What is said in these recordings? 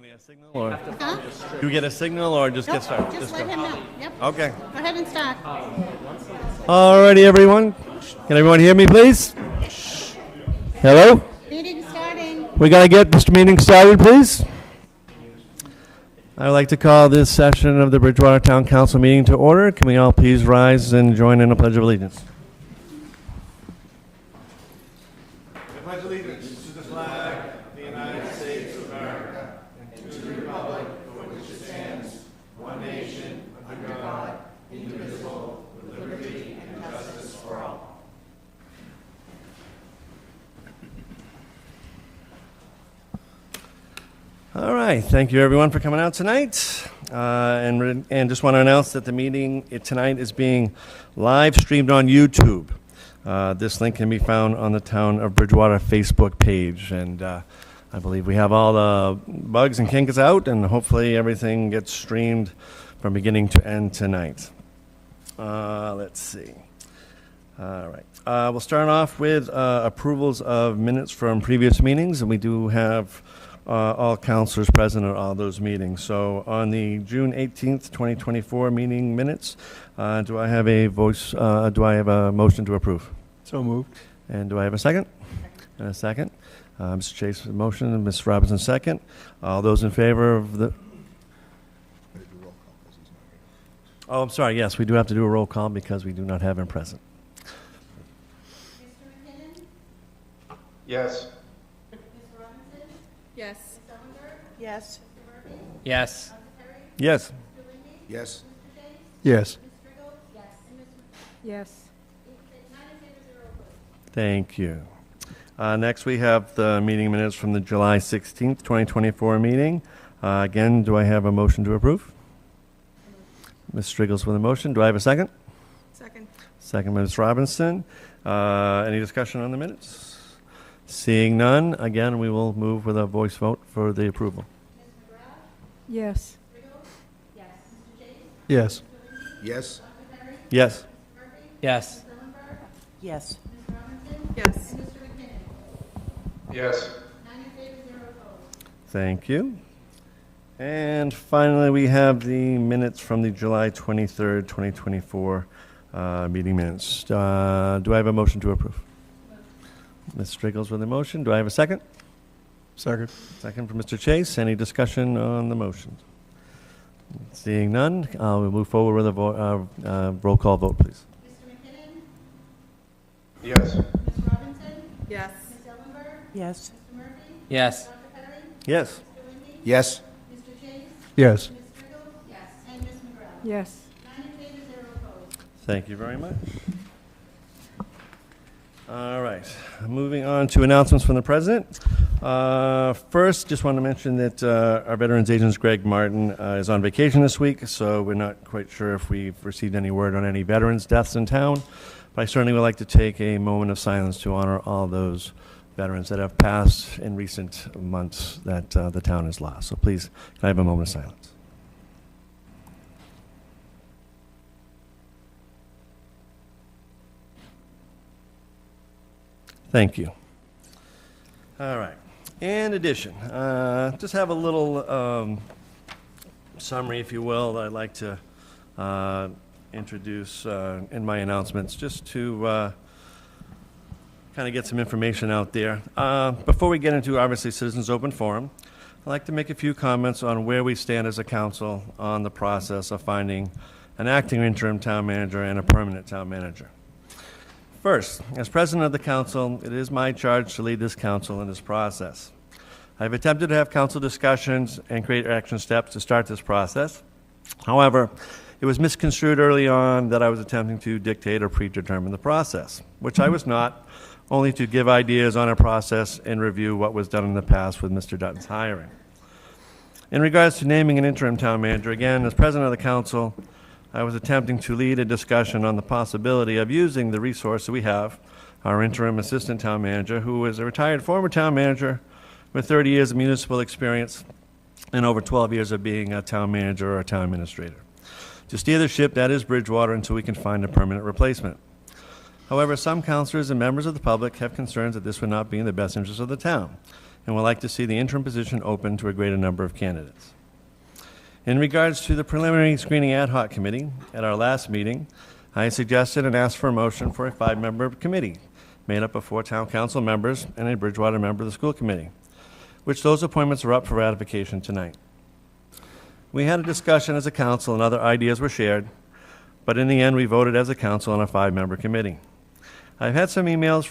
me a signal, or Huh? you get a signal, or just Nope, get started? just let him know. Yep. Okay. Go ahead and start. Alrighty, everyone. Can everyone hear me, please? Hello? Meeting starting. We got to get this meeting started, please. I would like to call this session of the Bridgewater Town Council meeting to order. Can we all please rise and join in a Pledge of Allegiance? I pledge allegiance to the flag of the United States of America and to the republic for which it stands, one nation, under God, indivisible, with liberty and justice for all. All right, thank you everyone for coming out tonight. And just want to announce that the meeting tonight is being live streamed on YouTube. This link can be found on the Town of Bridgewater Facebook page. And I believe we have all the bugs and kinks out, and hopefully everything gets streamed from beginning to end tonight. Let's see. All right. We'll start off with approvals of minutes from previous meetings, and we do have all councilors present at all those meetings. So on the June 18th, 2024 meeting minutes, do I have a motion to approve? So moved. And do I have a second? And a second. Mr. Chase with the motion, and Ms. Robinson second. All those in favor of the... Oh, I'm sorry. Yes, we do have to do a roll call because we do not have him present. Mr. McKinnon? Yes. Ms. Robinson? Yes. Ms. Ellenberg? Yes. Mr. Murphy? Yes. Dr. Perry? Yes. Mr. Lindy? Yes. Mr. Chase? Yes. Ms. Strigels? Yes. And Ms. Yes. 9 in favor, 0 opposed. Thank you. Next, we have the meeting minutes from the July 16th, 2024 meeting. Again, do I have a motion to approve? Ms. Strigels with a motion. Do I have a second? Second. Second, Ms. Robinson. Any discussion on the minutes? Seeing none, again, we will move with a voice vote for the approval. Ms. McGrath? Yes. Strigels? Yes. Mr. Chase? Yes. Yes. Dr. Perry? Yes. Mr. Murphy? Yes. Ms. Ellenberg? Yes. Ms. Robinson? Yes. And Mr. McKinnon? Yes. 9 in favor, 0 opposed. Thank you. And finally, we have the minutes from the July 23rd, 2024 meeting minutes. Do I have a motion to approve? Ms. Strigels with a motion. Do I have a second? Second. Second from Mr. Chase. Any discussion on the motion? Seeing none, we'll move forward with a roll call vote, please. Mr. McKinnon? Yes. Ms. Robinson? Yes. Ms. Ellenberg? Yes. Mr. Murphy? Yes. Dr. Perry? Yes. Mr. Lindy? Yes. Mr. Chase? Yes. Ms. Strigels? Yes. And Ms. McGrath? Yes. 9 in favor, 0 opposed. Thank you very much. All right, moving on to announcements from the president. First, just want to mention that our veterans agent, Greg Martin, is on vacation this week, so we're not quite sure if we've received any word on any veterans' deaths in town. But I certainly would like to take a moment of silence to honor all those veterans that have passed in recent months that the town has lost. So please, can I have a moment of silence? Thank you. All right. In addition, just have a little summary, if you will, that I'd like to introduce in my announcements, just to kind of get some information out there. Before we get into, obviously, Citizens Open Forum, I'd like to make a few comments on where we stand as a council on the process of finding an acting interim town manager and a permanent town manager. First, as president of the council, it is my charge to lead this council in this process. I've attempted to have council discussions and create action steps to start this process. However, it was misconstrued early on that I was attempting to dictate or predetermine the process, which I was not, only to give ideas on a process and review what was done in the past with Mr. Dutton's hiring. In regards to naming an interim town manager, again, as president of the council, I was attempting to lead a discussion on the possibility of using the resource that we have, our interim assistant town manager, who is a retired former town manager with 30 years of municipal experience and over 12 years of being a town manager or a town administrator, to steer the ship that is Bridgewater until we can find a permanent replacement. However, some councilors and members of the public have concerns that this would not be in the best interest of the town, and would like to see the interim position open to a greater number of candidates. In regards to the preliminary screening ad hoc committee, at our last meeting, I suggested and asked for a motion for a 5-member committee made up of 4 town council members and a Bridgewater member of the school committee, which those appointments are up for ratification tonight. We had a discussion as a council and other ideas were shared, but in the end, we voted as a council on a 5-member committee. I've had some emails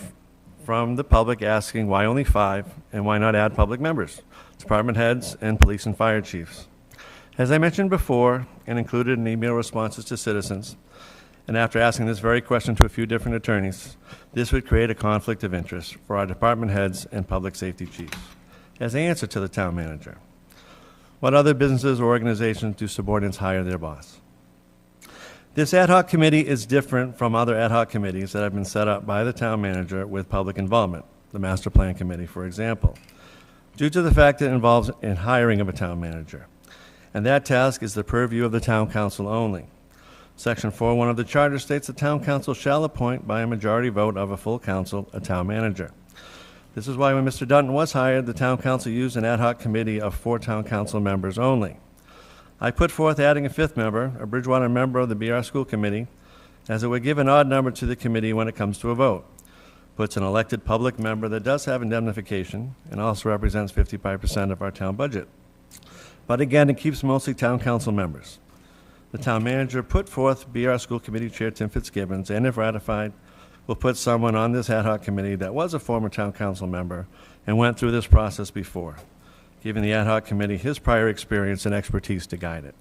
from the public asking why only 5 and why not add public members, department heads, and police and fire chiefs. As I mentioned before and included in email responses to citizens, and after asking this very question to a few different attorneys, this would create a conflict of interest for our department heads and public safety chiefs as they answer to the town manager. What other businesses or organizations do subordinates hire their boss? This ad hoc committee is different from other ad hoc committees that have been set up by the town manager with public involvement, the master plan committee, for example, due to the fact that it involves in hiring of a town manager. And that task is the purview of the town council only. Section 4.1 of the charter states the town council shall appoint by a majority vote of a full council a town manager. This is why when Mr. Dutton was hired, the town council used an ad hoc committee of 4 town council members only. I put forth adding a 5th member, a Bridgewater member of the BR School Committee, as it would give an odd number to the committee when it comes to a vote. Puts an elected public member that does have indemnification and also represents 55% of our town budget. But again, it keeps mostly town council members. The town manager put forth BR School Committee Chair Tim Fitzgibbons, and if ratified, will put someone on this ad hoc committee that was a former town council member and went through this process before, giving the ad hoc committee his prior experience and expertise to guide it.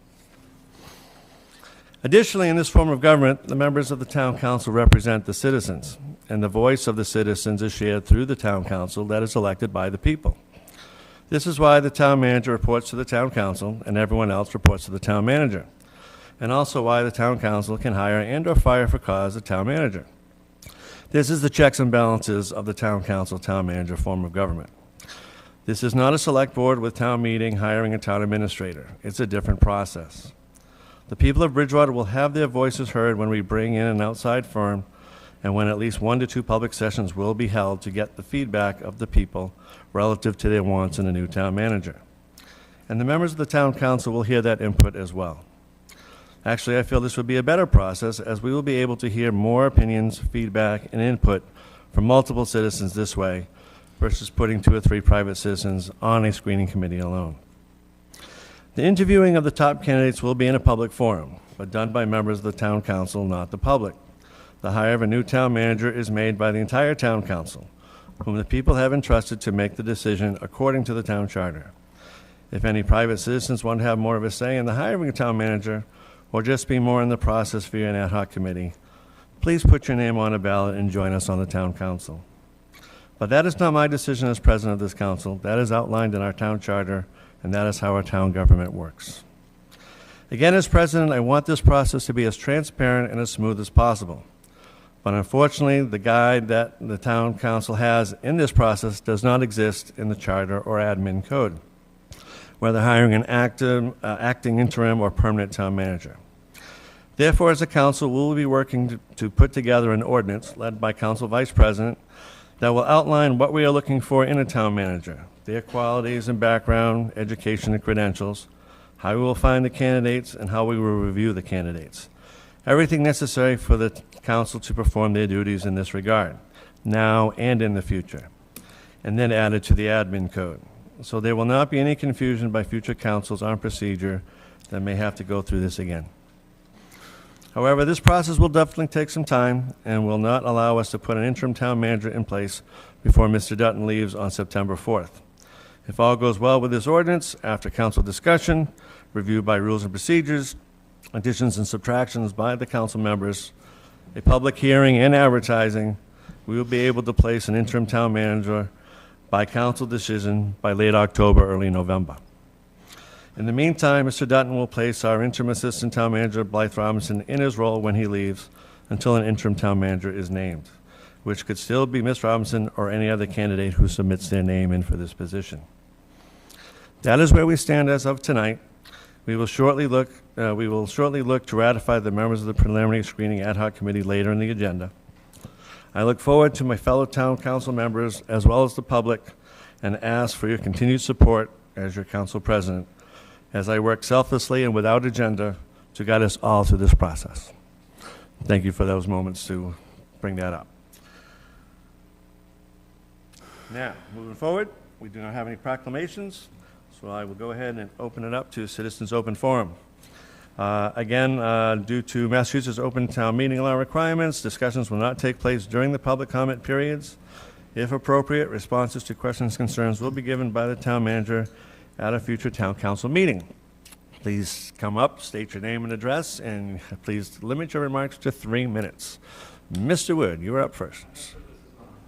Additionally, in this form of government, the members of the town council represent the citizens, and the voice of the citizens is shared through the town council that is elected by the people. This is why the town manager reports to the town council and everyone else reports to the town manager, and also why the town council can hire and or fire for cause the town manager. This is the checks and balances of the town council, town manager form of government. This is not a select board with town meeting hiring a town administrator. It's a different process. The people of Bridgewater will have their voices heard when we bring in an outside firm and when at least 1 to 2 public sessions will be held to get the feedback of the people relative to their wants in a new town manager. And the members of the town council will hear that input as well. Actually, I feel this would be a better process as we will be able to hear more opinions, feedback, and input from multiple citizens this way versus putting 2 or 3 private citizens on a screening committee alone. The interviewing of the top candidates will be in a public forum, but done by members of the town council, not the public. The hire of a new town manager is made by the entire town council, whom the people have entrusted to make the decision according to the town charter. If any private citizens want to have more of a say in the hiring of a town manager, or just be more in the process via an ad hoc committee, please put your name on a ballot and join us on the town council. But that is not my decision as president of this council. That is outlined in our town charter, and that is how our town government works. Again, as president, I want this process to be as transparent and as smooth as possible. But unfortunately, the guide that the town council has in this process does not exist in the charter or admin code, whether hiring an acting interim or permanent town manager. Therefore, as a council, we will be working to put together an ordinance led by Council Vice President that will outline what we are looking for in a town manager, their qualities and background, education and credentials, how we will find the candidates, and how we will review the candidates. Everything necessary for the council to perform their duties in this regard, now and in the future, and then added to the admin code. So there will not be any confusion by future councils on procedure that may have to go through this again. However, this process will definitely take some time and will not allow us to put an interim town manager in place before Mr. Dutton leaves on September 4th. If all goes well with this ordinance, after council discussion, review by rules and procedures, additions and subtractions by the council members, a public hearing and advertising, we will be able to place an interim town manager by council decision by late October, early November. In the meantime, Mr. Dutton will place our interim assistant town manager, Blythe Robinson, in his role when he leaves until an interim town manager is named, which could still be Ms. Robinson or any other candidate who submits their name in for this position. That is where we stand as of tonight. We will shortly look to ratify the members of the preliminary screening ad hoc committee later in the agenda. I look forward to my fellow town council members, as well as the public, and ask for your continued support as your council president, as I work selflessly and without agenda to guide us all through this process. Thank you for those moments to bring that up. Now, moving forward, we do not have any proclamations, so I will go ahead and open it up to Citizens Open Forum. Again, due to Massachusetts Open Town Meeting law requirements, discussions will not take place during the public comment periods. If appropriate, responses to questions and concerns will be given by the town manager at a future town council meeting. Please come up, state your name and address, and please limit your remarks to 3 minutes. Mr. Wood, you are up first.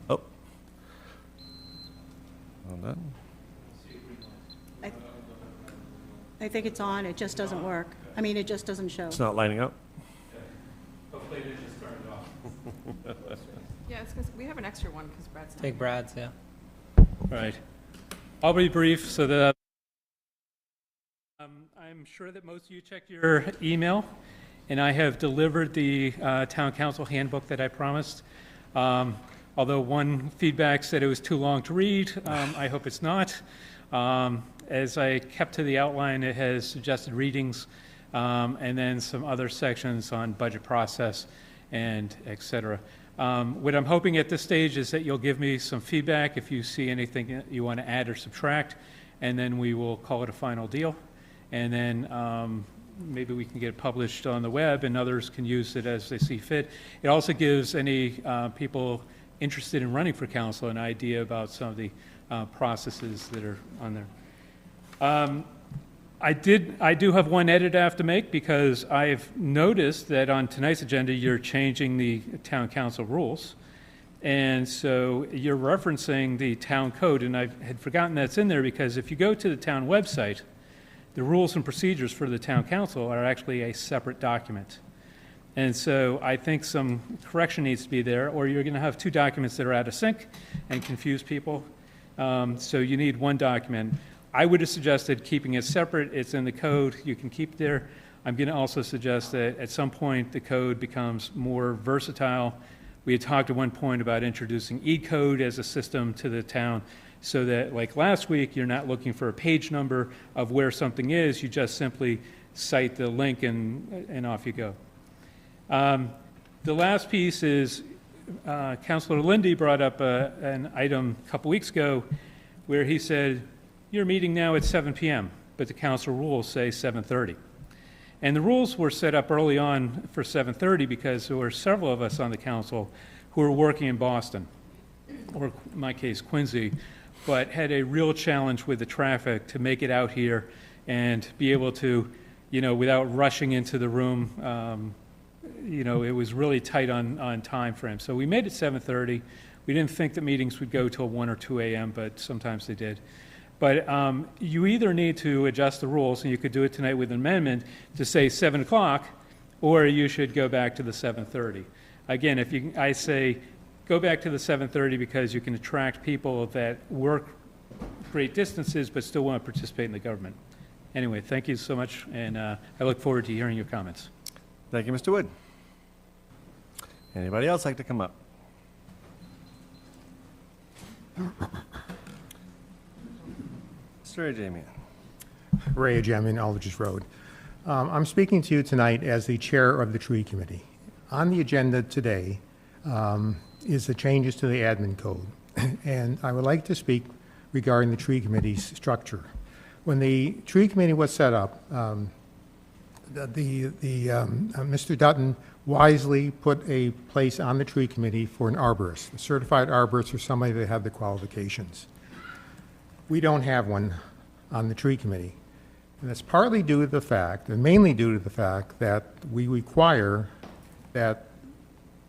Oh. Hold on. I think it's on, it just doesn't work. I mean, it just doesn't show. It's not lining up. Hopefully they just turned it off. Yeah, it's because we have an extra one because Brad's not. Take Brad's, yeah. All right. I'll be brief so that I'm sure that most of you checked your email, and I have delivered the town council handbook that I promised. Although one feedback said it was too long to read, I hope it's not. As I kept to the outline, it has suggested readings and then some other sections on budget process and et cetera. What I'm hoping at this stage is that you'll give me some feedback if you see anything that you want to add or subtract, and then we will call it a final deal. And then maybe we can get it published on the web and others can use it as they see fit. It also gives any people interested in running for council an idea about some of the processes that are on there. I do have one edit I have to make because I've noticed that on tonight's agenda you're changing the town council rules. And so you're referencing the town code, and I had forgotten that's in there because if you go to the town website, the rules and procedures for the town council are actually a separate document. And so I think some correction needs to be there, or you're going to have two documents that are out of sync and confuse people. So you need one document. I would have suggested keeping it separate. It's in the code. You can keep it there. I'm going to also suggest that at some point the code becomes more versatile. We had talked at one point about introducing E-code as a system to the town so that, like last week, you're not looking for a page number of where something is. You just simply cite the link and off you go. The last piece is Councilor Lindy brought up an item a couple weeks ago where he said, you're meeting now at 7 p.m., but the council rules say 7:30. And the rules were set up early on for 7:30 because there were several of us on the council who were working in Boston, or in my case, Quincy, but had a real challenge with the traffic to make it out here and be able to, without rushing into the room, it was really tight on time frame. So we made it 7:30. We didn't think that meetings would go till 1 or 2 a.m., but sometimes they did. But you either need to adjust the rules, and you could do it tonight with an amendment to say 7 o'clock, or you should go back to the 7:30. Again, I say go back to the 7:30 because you can attract people that work great distances but still want to participate in the government. Anyway, thank you so much, and I look forward to hearing your comments. Thank you, Mr. Wood. Anybody else like to come up? Mr. Ajamian. Ray Ajamian, Aldridge Road. I'm speaking to you tonight as the chair of the Tree Committee. On the agenda today is the changes to the admin code, and I would like to speak regarding the Tree Committee's structure. When the Tree Committee was set up, Mr. Dutton wisely put a place on the Tree Committee for an arborist, a certified arborist, or somebody that had the qualifications. We don't have one on the Tree Committee. And that's partly due to the fact, and mainly due to the fact, that we require that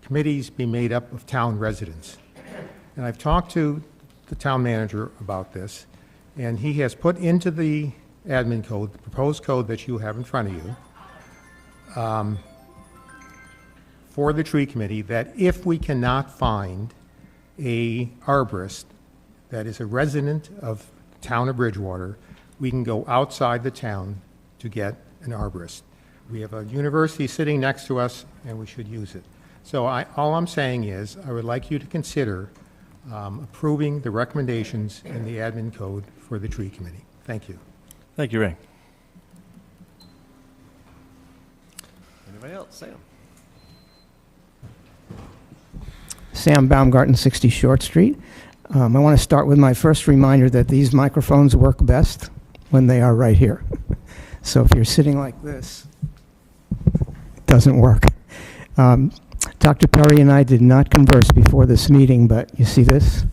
committees be made up of town residents. And I've talked to the town manager about this, and he has put into the admin code, the proposed code that you have in front of you, for the Tree Committee, that if we cannot find a arborist that is a resident of the town of Bridgewater, we can go outside the town to get an arborist. We have a university sitting next to us, and we should use it. So all I'm saying is, I would like you to consider approving the recommendations in the admin code for the tree committee. Thank you. Thank you, Ray. Anybody else? Sam? Sam Baumgarten, 60 Short Street. I want to start with my first reminder that these microphones work best when they are right here. So if you're sitting like this, it doesn't work. Dr. Perry and I did not converse before this meeting, but you see this?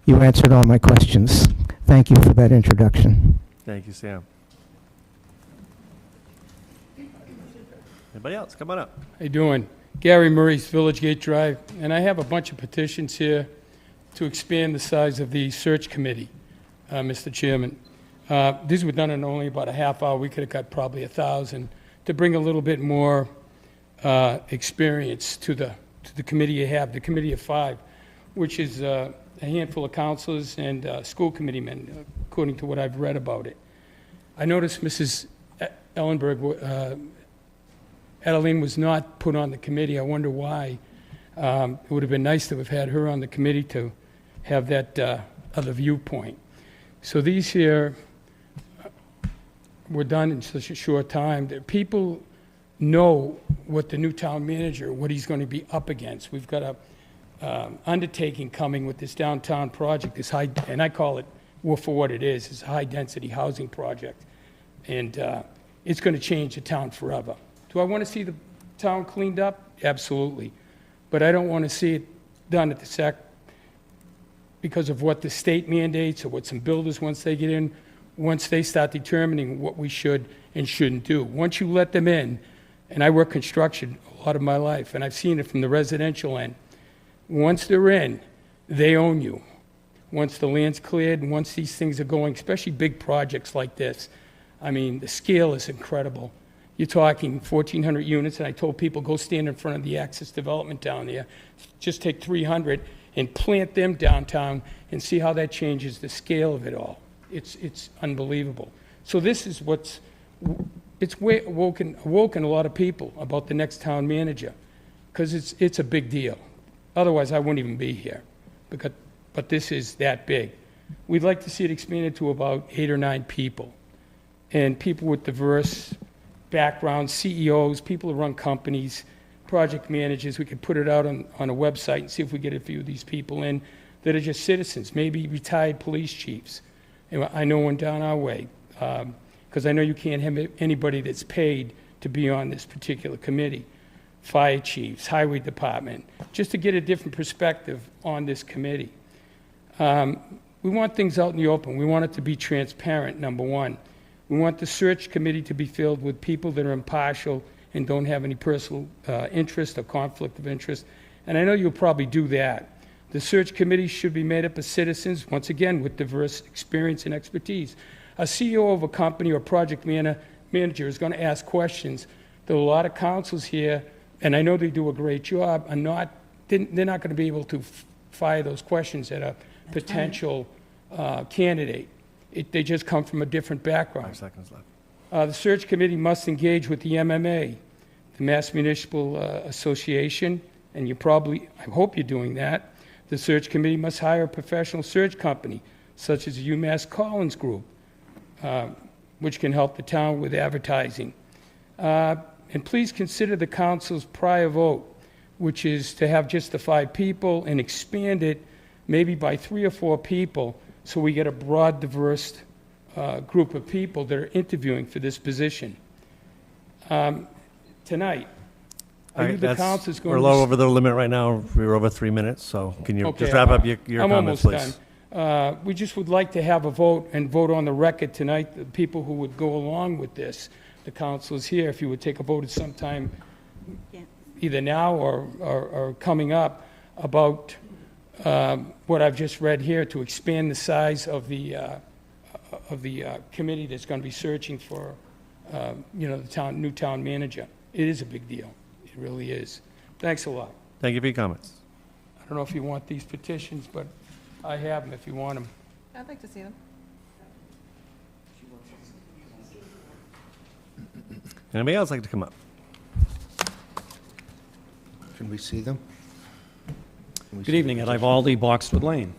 You answered all my questions. Thank you for that introduction. Thank you, Sam. Anybody else? Come on up. How you doing? Gary Murray's Village Gate Drive, and I have a bunch of petitions here to expand the size of the search committee, Mr. Chairman. These were done in only about a half hour. We could have got probably 1,000 to bring a little bit more experience to the committee you have, the committee of 5, which is a handful of counselors and school committee men, according to what I've read about it. I noticed Mrs. Ellenberg, Adeline was not put on the committee. I wonder why. It would have been nice to have had her on the committee to have that other viewpoint. So these here were done in such a short time that people know what the new town manager, what he's going to be up against. We've got a undertaking coming with this downtown project, this high, and I call it for what it is. It's a high-density housing project, and it's going to change the town forever. Do I want to see the town cleaned up? Absolutely. But I don't want to see it done at the SAC because of what the state mandates or what some builders, once they get in, once they start determining what we should and shouldn't do. Once you let them in, and I work construction a lot of my life, and I've seen it from the residential end, once they're in, they own you. Once the land's cleared and once these things are going, especially big projects like this, I mean, the scale is incredible. You're talking 1,400 units, and I told people, go stand in front of the Access Development down there. Just take 300 and plant them downtown and see how that changes the scale of it all. It's unbelievable. So this is it's awoken a lot of people about the next town manager, because it's a big deal. Otherwise, I wouldn't even be here. But this is that big. We'd like to see it expanded to about 8 or 9 people, and people with diverse backgrounds, CEOs, people who run companies, project managers. We could put it out on a website and see if we get a few of these people in that are just citizens, maybe retired police chiefs. And I know one down our way, because I know you can't have anybody that's paid to be on this particular committee. Fire chiefs, highway department, just to get a different perspective on this committee. We want things out in the open. We want it to be transparent, number one. We want the search committee to be filled with people that are impartial and don't have any personal interest or conflict of interest. And I know you'll probably do that. The search committee should be made up of citizens, once again, with diverse experience and expertise. A CEO of a company or project manager is going to ask questions that a lot of councils here, and I know they do a great job, they're not going to be able to fire those questions at a potential candidate. They just come from a different background. 5 seconds left. The search committee must engage with the MMA, the Mass Municipal Association, and I hope you're doing that. The search committee must hire a professional search company, such as UMass Collins Group, which can help the town with advertising. And please consider the council's prior vote, which is to have just the 5 people and expand it maybe by 3 or 4 people, so we get a broad, diverse group of people that are interviewing for this position. Tonight, are you the council's going We're to... low over the limit right now. We're over 3 minutes, so can you Okay, just wrap up your I'm comments, almost please? done. We just would like to have a vote and vote on the record tonight, the people who would go along with this. The council is here. If you would take a vote at some time, Yeah. either now or coming up, about what I've just read here to expand the size of the committee that's going to be searching for, the new town manager. It is a big deal. It really is. Thanks a lot. Thank you for your comments. I don't know if you want these petitions, but I have them if you want them. I'd like to see them. Anybody else like to come up? Can we see them? Good evening, Ed Ivaldi, Boxwood Lane.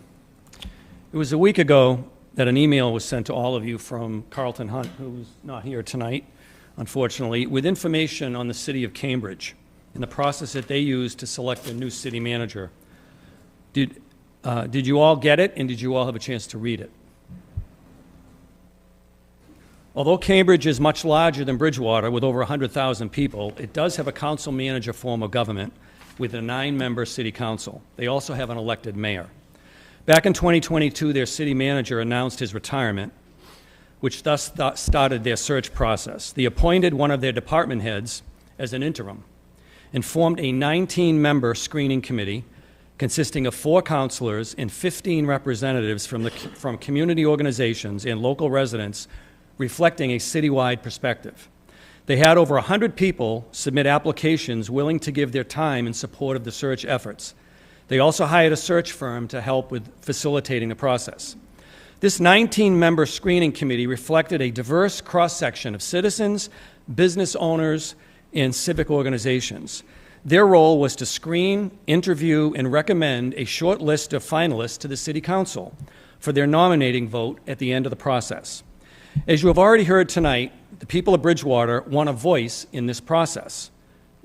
It was a week ago that an email was sent to all of you from Carlton Hunt, who's not here tonight, unfortunately, with information on the city of Cambridge and the process that they use to select a new city manager. Did you all get it, and did you all have a chance to read it? Although Cambridge is much larger than Bridgewater, with over 100,000 people, it does have a council-manager form of government with a 9-member city council. They also have an elected mayor. Back in 2022, their city manager announced his retirement, which thus started their search process. They appointed one of their department heads as an interim and formed a 19-member screening committee consisting of 4 councilors and 15 representatives from community organizations and local residents, reflecting a citywide perspective. They had over 100 people submit applications willing to give their time in support of the search efforts. They also hired a search firm to help with facilitating the process. This 19-member screening committee reflected a diverse cross-section of citizens, business owners, and civic organizations. Their role was to screen, interview, and recommend a short list of finalists to the City Council for their nominating vote at the end of the process. As you have already heard tonight, the people of Bridgewater want a voice in this process.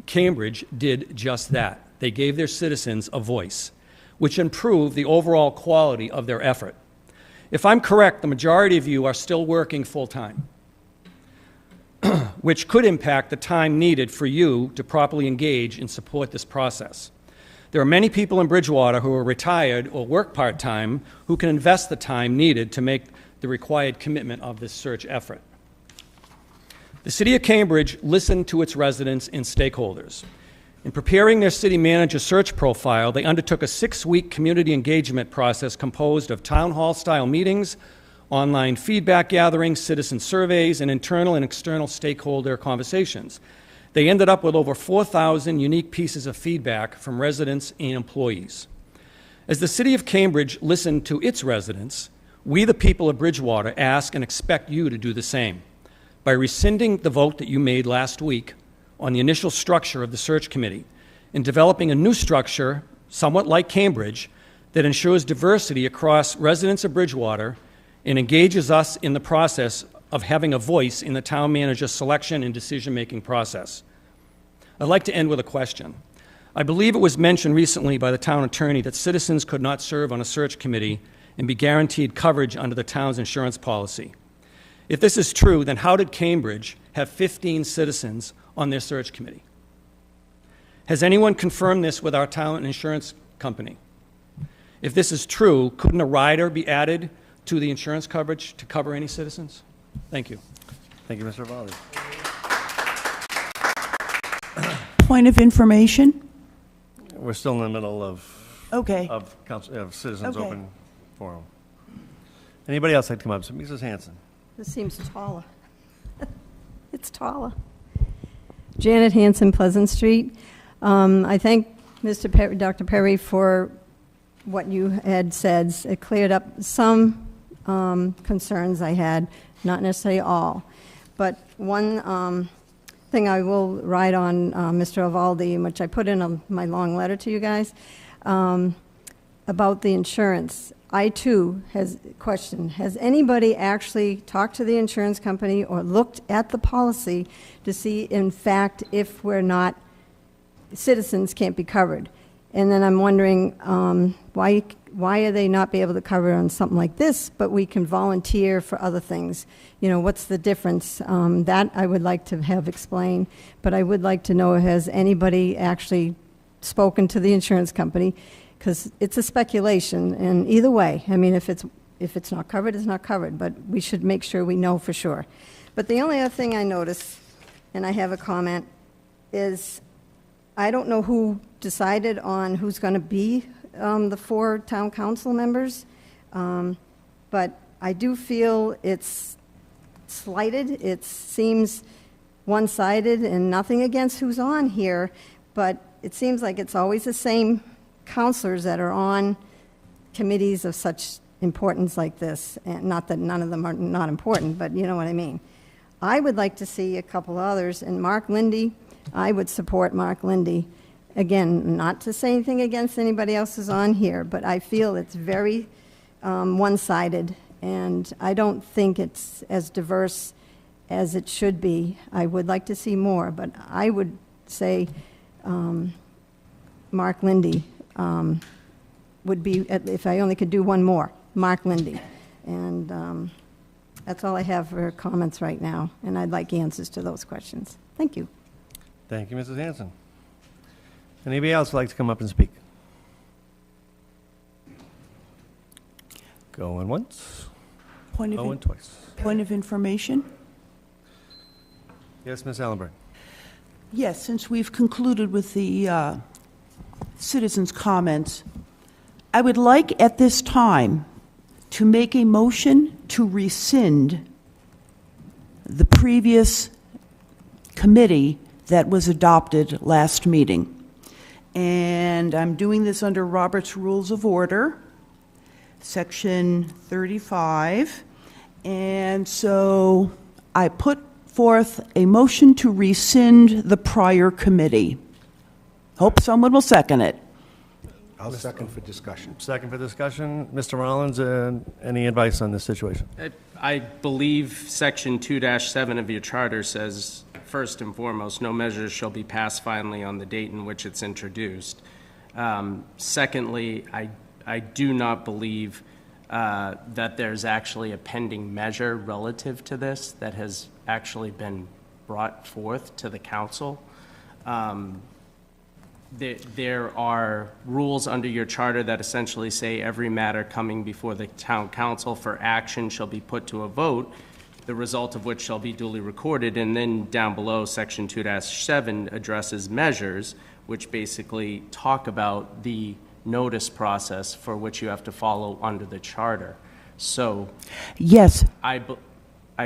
Cambridge did just that. They gave their citizens a voice, which improved the overall quality of their effort. If I'm correct, the majority of you are still working full-time, which could impact the time needed for you to properly engage and support this process. There are many people in Bridgewater who are retired or work part-time who can invest the time needed to make the required commitment of this search effort. The City of Cambridge listened to its residents and stakeholders. In preparing their city manager search profile, they undertook a 6-week community engagement process composed of town hall-style meetings, online feedback gathering, citizen surveys, and internal and external stakeholder conversations. They ended up with over 4,000 unique pieces of feedback from residents and employees. As the City of Cambridge listened to its residents, we, the people of Bridgewater, ask and expect you to do the same. By rescinding the vote that you made last week on the initial structure of the search committee and developing a new structure, somewhat like Cambridge, that ensures diversity across residents of Bridgewater and engages us in the process of having a voice in the town manager selection and decision-making process. I'd like to end with a question. I believe it was mentioned recently by the town attorney that citizens could not serve on a search committee and be guaranteed coverage under the town's insurance policy. If this is true, then how did Cambridge have 15 citizens on their search committee? Has anyone confirmed this with our town insurance company? If this is true, couldn't a rider be added to the insurance coverage to cover any citizens? Thank you. Thank you, Mr. Valli. Point of information? We're still in the middle of Citizens Okay. Open Forum. Anybody else like to come up? So, Mrs. Hanson. This seems taller. It's taller. Janet Hanson, Pleasant Street. I thank Dr. Perry for what you had said. It cleared up some concerns I had, not necessarily all. But one thing I will write on Mr. Ivaldi, which I put in my long letter to you guys, about the insurance. I, too, has anybody actually talked to the insurance company or looked at the policy to see, in fact, if citizens can't be covered? And then I'm wondering, why are they not be able to cover on something like this, but we can volunteer for other things? You know, what's the difference? That I would like to have explained, but I would like to know, has anybody actually spoken to the insurance company? Because it's a speculation, and either way, I mean, if it's not covered, it's not covered, but we should make sure we know for sure. But the only other thing I noticed, and I have a comment, is I don't know who decided on who's going to be the 4 town council members, but I do feel it's slighted. It seems one-sided, and nothing against who's on here, but it seems like it's always the same counselors that are on committees of such importance like this, and not that none of them are not important, but you know what I mean. I would like to see a couple others, and Mark Lindy, I would support Mark Lindy again, not to say anything against anybody else's on here, but I feel it's very one-sided, and I don't think it's as diverse as it should be. I would like to see more, but I would say Mark Lindy would be, if I only could do one more, Mark Lindy. And that's all I have for comments right now, and I'd like answers to those questions. Thank you. Thank you, Mrs. Hanson. Anybody else would like to come up and speak? Going once, going twice. Point of information? Yes, Ms. Allenberg. Yes, since we've concluded with the citizens' comments, I would like at this time to make a motion to rescind the previous committee that was adopted last meeting. And I'm doing this under Robert's Rules of Order, Section 35. And so I put forth a motion to rescind the prior committee. Hope someone will second it. I'll second for discussion. Second for discussion. Mr. Rollins, any advice on this situation? I believe Section 2-7 of your charter says, first and foremost, no measures shall be passed finally on the date in which it's introduced. Secondly, I do not believe that there's actually a pending measure relative to this that has actually been brought forth to the council. There are rules under your charter that essentially say every matter coming before the town council for action shall be put to a vote, the result of which shall be duly recorded. And then down below, Section 2-7 addresses measures, which basically talk about the notice process for which you have to follow under the charter. So yes, I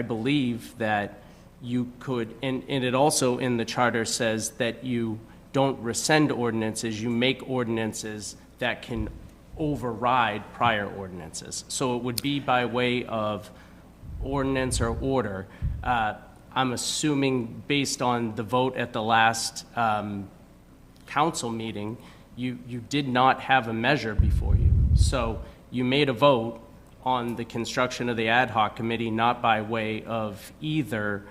believe that you could, and it also in the charter says that you don't rescind ordinances, you make ordinances that can override prior ordinances. So it would be by way of ordinance or order. I'm assuming based on the vote at the last council meeting, you did not have a measure before you. So you made a vote on the construction of the ad hoc committee, not by way of either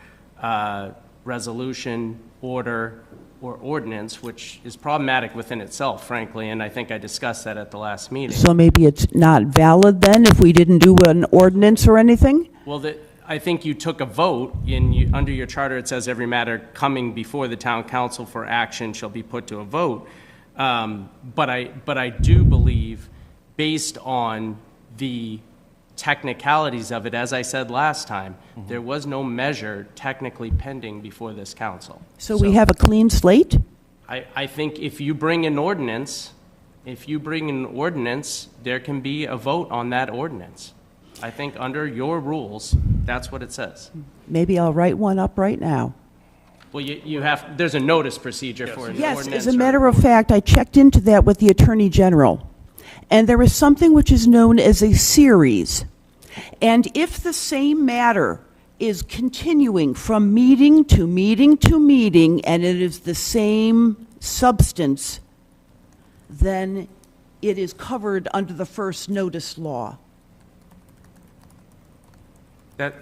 resolution, order, or ordinance, which is problematic within itself, frankly, and I think I discussed that at the last meeting. so maybe it's not valid then if we didn't do an ordinance or anything? Well, I think you took a vote under your charter. It says every matter coming before the town council for action shall be put to a vote. But I do believe, based on the technicalities of it, as I said last time, there was no measure technically pending before this council. So we have a clean slate? I think if you bring an ordinance, there can be a vote on that ordinance. I think under your rules, that's what it says. Maybe I'll write one up right now. Well, there's a notice procedure for an Yes, ordinance. as a matter of fact, I checked into that with the Attorney General. And there is something which is known as a series. And if the same matter is continuing from meeting to meeting to meeting, and it is the same substance, then it is covered under the first notice law.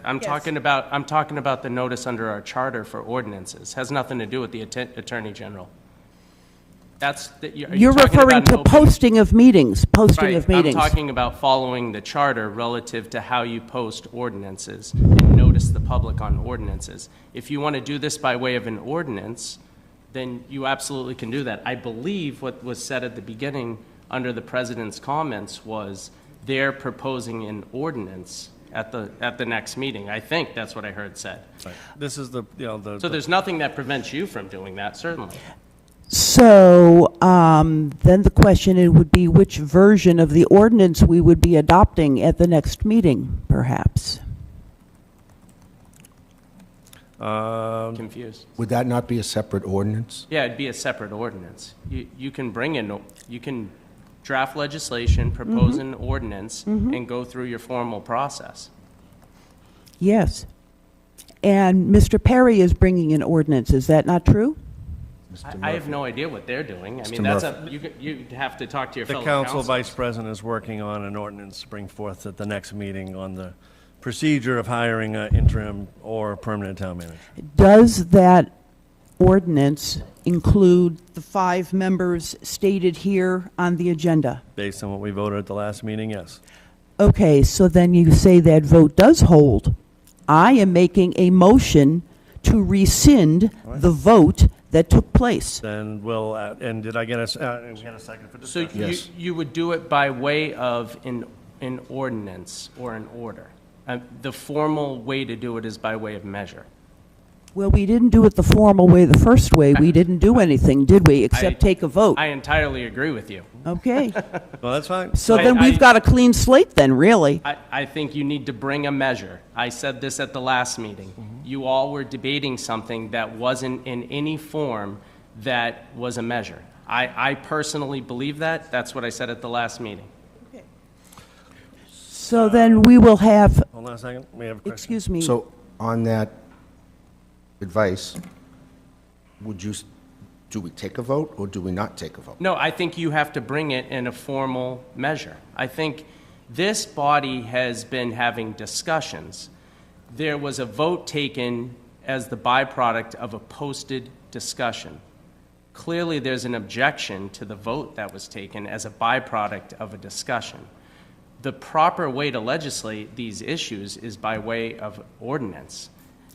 I'm talking about the notice under our charter for ordinances. Has nothing to do with the Attorney General. You're referring to posting of meetings, Right. I'm talking about following the charter relative to how you post ordinances and notice the public on ordinances. If you want to do this by way of an ordinance, then you absolutely can do that. I believe what was said at the beginning under the president's comments was they're proposing an ordinance at the next meeting. I think that's what I heard said. Right. This is the So there's nothing that prevents you from doing that, certainly. So then the question would be which version of the ordinance we would be adopting at the next meeting, perhaps. Confused. Would that not be a separate ordinance? Yeah, it'd be a separate ordinance. You can draft legislation, propose an ordinance, and go through your formal process. Yes. And Mr. Perry is bringing an ordinance, is that not true? I have no idea what they're doing. I mean, Mr. you have to talk to your The fellow council councilors. vice president is working on an ordinance to bring forth at the next meeting on the procedure of hiring an interim or permanent town manager. Does that ordinance include the 5 members stated here on the agenda? Based on what we voted at the last meeting, yes. Okay, so then you say that vote does hold. I am making a motion to rescind the vote that took place. Then we'll, and did I get a second for So discussion? you would do it by way of an ordinance or an order. The formal way to do it is by way of measure. Well, we didn't do it the formal way the first way. We didn't do anything, did we, except take a vote? I entirely agree with you. Okay. Well, that's fine. So then we've got a clean slate then, really. I think you need to bring a measure. I said this at the last meeting. You all were debating something that wasn't in any form that was a measure. I personally believe that. That's what I said at the last meeting. So then we will have, Hold on a second. We have a question. excuse me. So on that advice, do we take a vote or do we not take a vote? No, I think you have to bring it in a formal measure. I think this body has been having discussions. There was a vote taken as the byproduct of a posted discussion. Clearly, there's an objection to the vote that was taken as a byproduct of a discussion. The proper way to legislate these issues is by way of ordinance.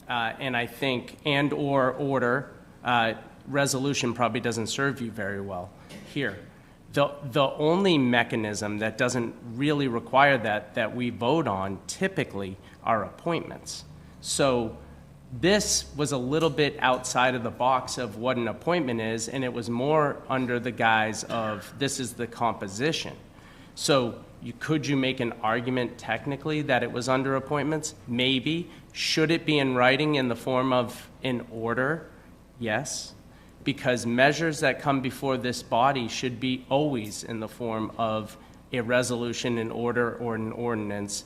And I think, and/or order, resolution probably doesn't serve you very well here. The only mechanism that doesn't really require that we vote on typically are appointments. So this was a little bit outside of the box of what an appointment is, and it was more under the guise of this is the composition. So could you make an argument technically that it was under appointments? Maybe. Should it be in writing in the form of an order? Yes. Because measures that come before this body should be always in the form of a resolution, an order, or an ordinance,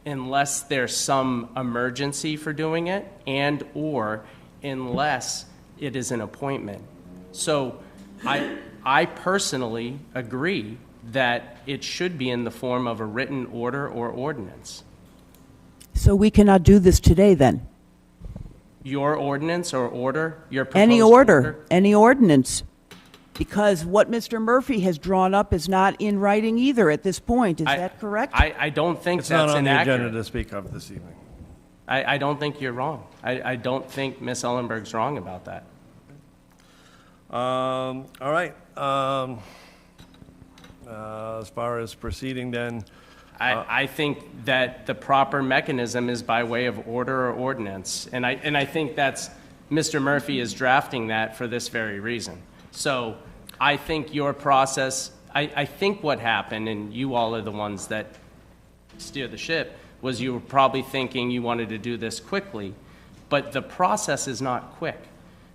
unless there's some emergency for doing it and or unless it is an appointment. So I personally agree that it should be in the form of a written order or ordinance. So we cannot do this today then? Your ordinance or order? Your proposed Any order, any ordinance, because what Mr. Murphy has drawn up is not in writing either at this point. Is that correct? I don't think It's not that's on the inaccurate. agenda to speak of this evening. I don't think you're wrong. I don't think Ms. Ellenberg's wrong about that. All right. As far as proceeding then, I think that the proper mechanism is by way of order or ordinance. And I think that's, Mr. Murphy is drafting that for this very reason. So I think your process, I think what happened, and you all are the ones that steer the ship, was you were probably thinking you wanted to do this quickly, but the process is not quick.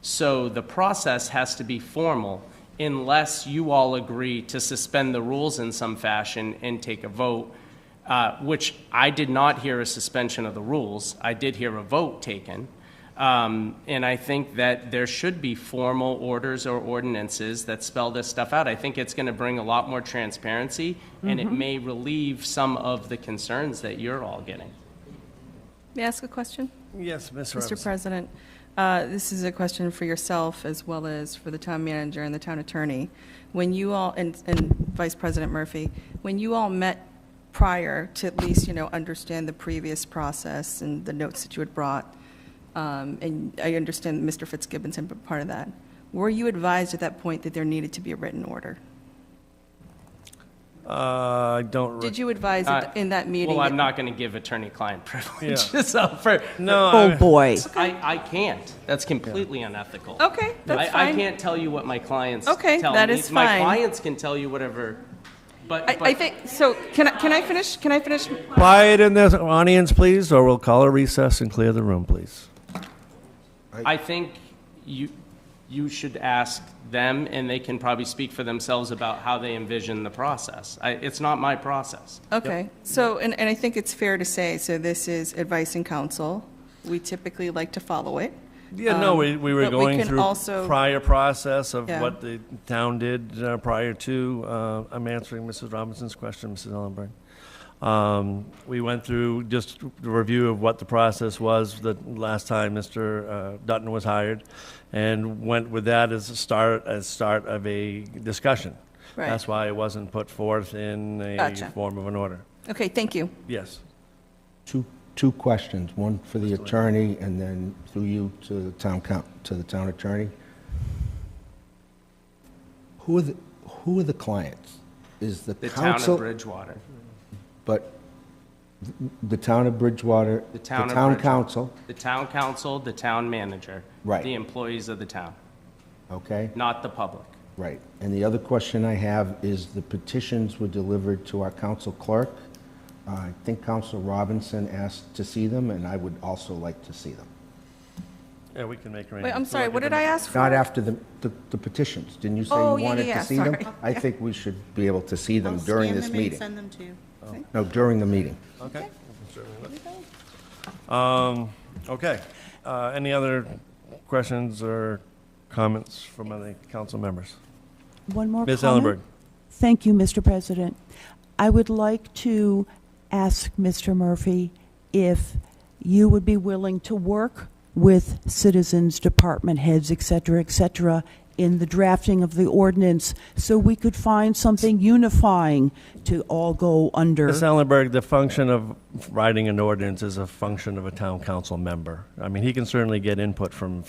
So the process has to be formal unless you all agree to suspend the rules in some fashion and take a vote, which I did not hear a suspension of the rules. I did hear a vote taken. And I think that there should be formal orders or ordinances that spell this stuff out. I think it's going to bring a lot more transparency, and it may relieve some of the concerns that you're all getting. May I ask a question? yes, Ms. Mr. Robinson. President, this is a question for yourself as well as for the town manager and the town attorney. When you all, and Vice President Murphy, when you all met prior to at least, understand the previous process and the notes that you had brought, and I understand that Mr. Fitzgibbons had been part of that, were you advised at that point that there needed to be a written order? I don't. Did you advise in that meeting? Well, I'm that- not going to give attorney-client privilege. Yeah. So No, Oh, boy. I can't. That's completely unethical. Okay, that's I fine. can't tell you what my clients Okay, tell that me. is My fine. clients can tell you whatever, but I think, so can I finish? Can I finish? Quiet in the audience, please, or we'll call a recess and clear the room, please. I think you should ask them, and they can probably speak for themselves about how they envision the process. It's not my process. Okay, so, and I think it's fair to say, so this is advice and counsel. We typically like to follow it. Yeah, no, we were but we going can through also- prior process of Yeah. what the town did prior to, I'm answering Mrs. Robinson's question, Mrs. Ellenberg. We went through just a review of what the process was the last time Mr. Dutton was hired, and went with that as a start of a discussion. Right. That's why it wasn't put forth in a Gotcha. form of an order. Okay, thank you. Yes. Two questions, one for the attorney and then through you to the town attorney. Who are the clients? Is the The town of council? Bridgewater. But the town of Bridgewater, the The town of town Bridgewater. council, The town council, the town manager. Right. The employees of the town, okay? not the public. Right. And the other question I have is the petitions were delivered to our council clerk. I think Council Robinson asked to see them, and I would also like to see them. Yeah, we can make arrangements. Wait, I'm sorry, what did I ask for? Not after the petitions. Didn't you say Oh, you yeah, wanted yeah, to see them? sorry. I think we should be able to see them I'll during scan this them and meeting. send them to you. No, during the meeting. Okay. Okay. Any other questions or comments from other council members? One more Ms. comment? Ellenberg? Thank you, Mr. President. I would like to ask Mr. Murphy if you would be willing to work with citizens, department heads, et cetera, in the drafting of the ordinance so we could find something unifying to all go under. Ms. Ellenberg, the function of writing an ordinance is a function of a town council member. I mean, he can certainly get input from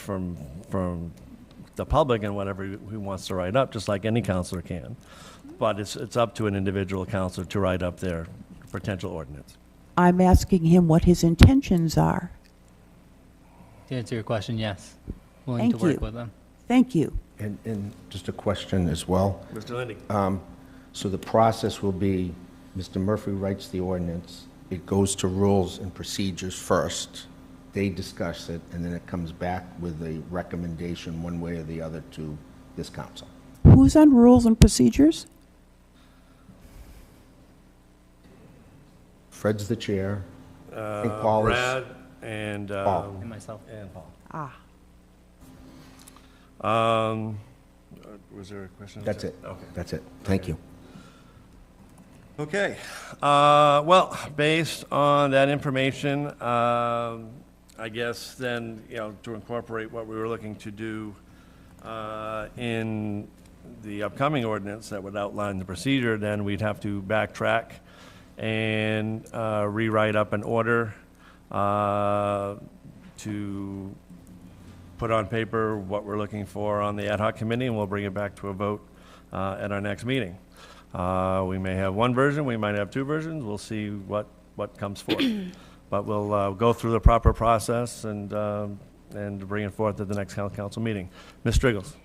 the public and whatever he wants to write up, just like any counselor can. But it's up to an individual counselor to write up their potential ordinance. I'm asking him what his intentions are. To answer your question, yes. Willing Thank to work you. with them. Thank you. And just a question as well. Mr. Lindy? So the process will be, Mr. Murphy writes the ordinance, it goes to rules and procedures first, they discuss it, and then it comes back with a recommendation one way or the other to this council. Who's on rules and procedures? Fred's the chair. I think Paul is. Brad and... Paul. And myself. And Paul. Was there a question? That's it. Okay. That's it. Thank you. Okay. Well, based on that information, I guess then, to incorporate what we were looking to do in the upcoming ordinance that would outline the procedure, then we'd have to backtrack and rewrite up an order to put on paper what we're looking for on the ad hoc committee, and we'll bring it back to a vote at our next meeting. We may have one version, we might have two versions, we'll see what comes forth. But we'll go through the proper process and bring it forth at the next council meeting. Ms. Striggles?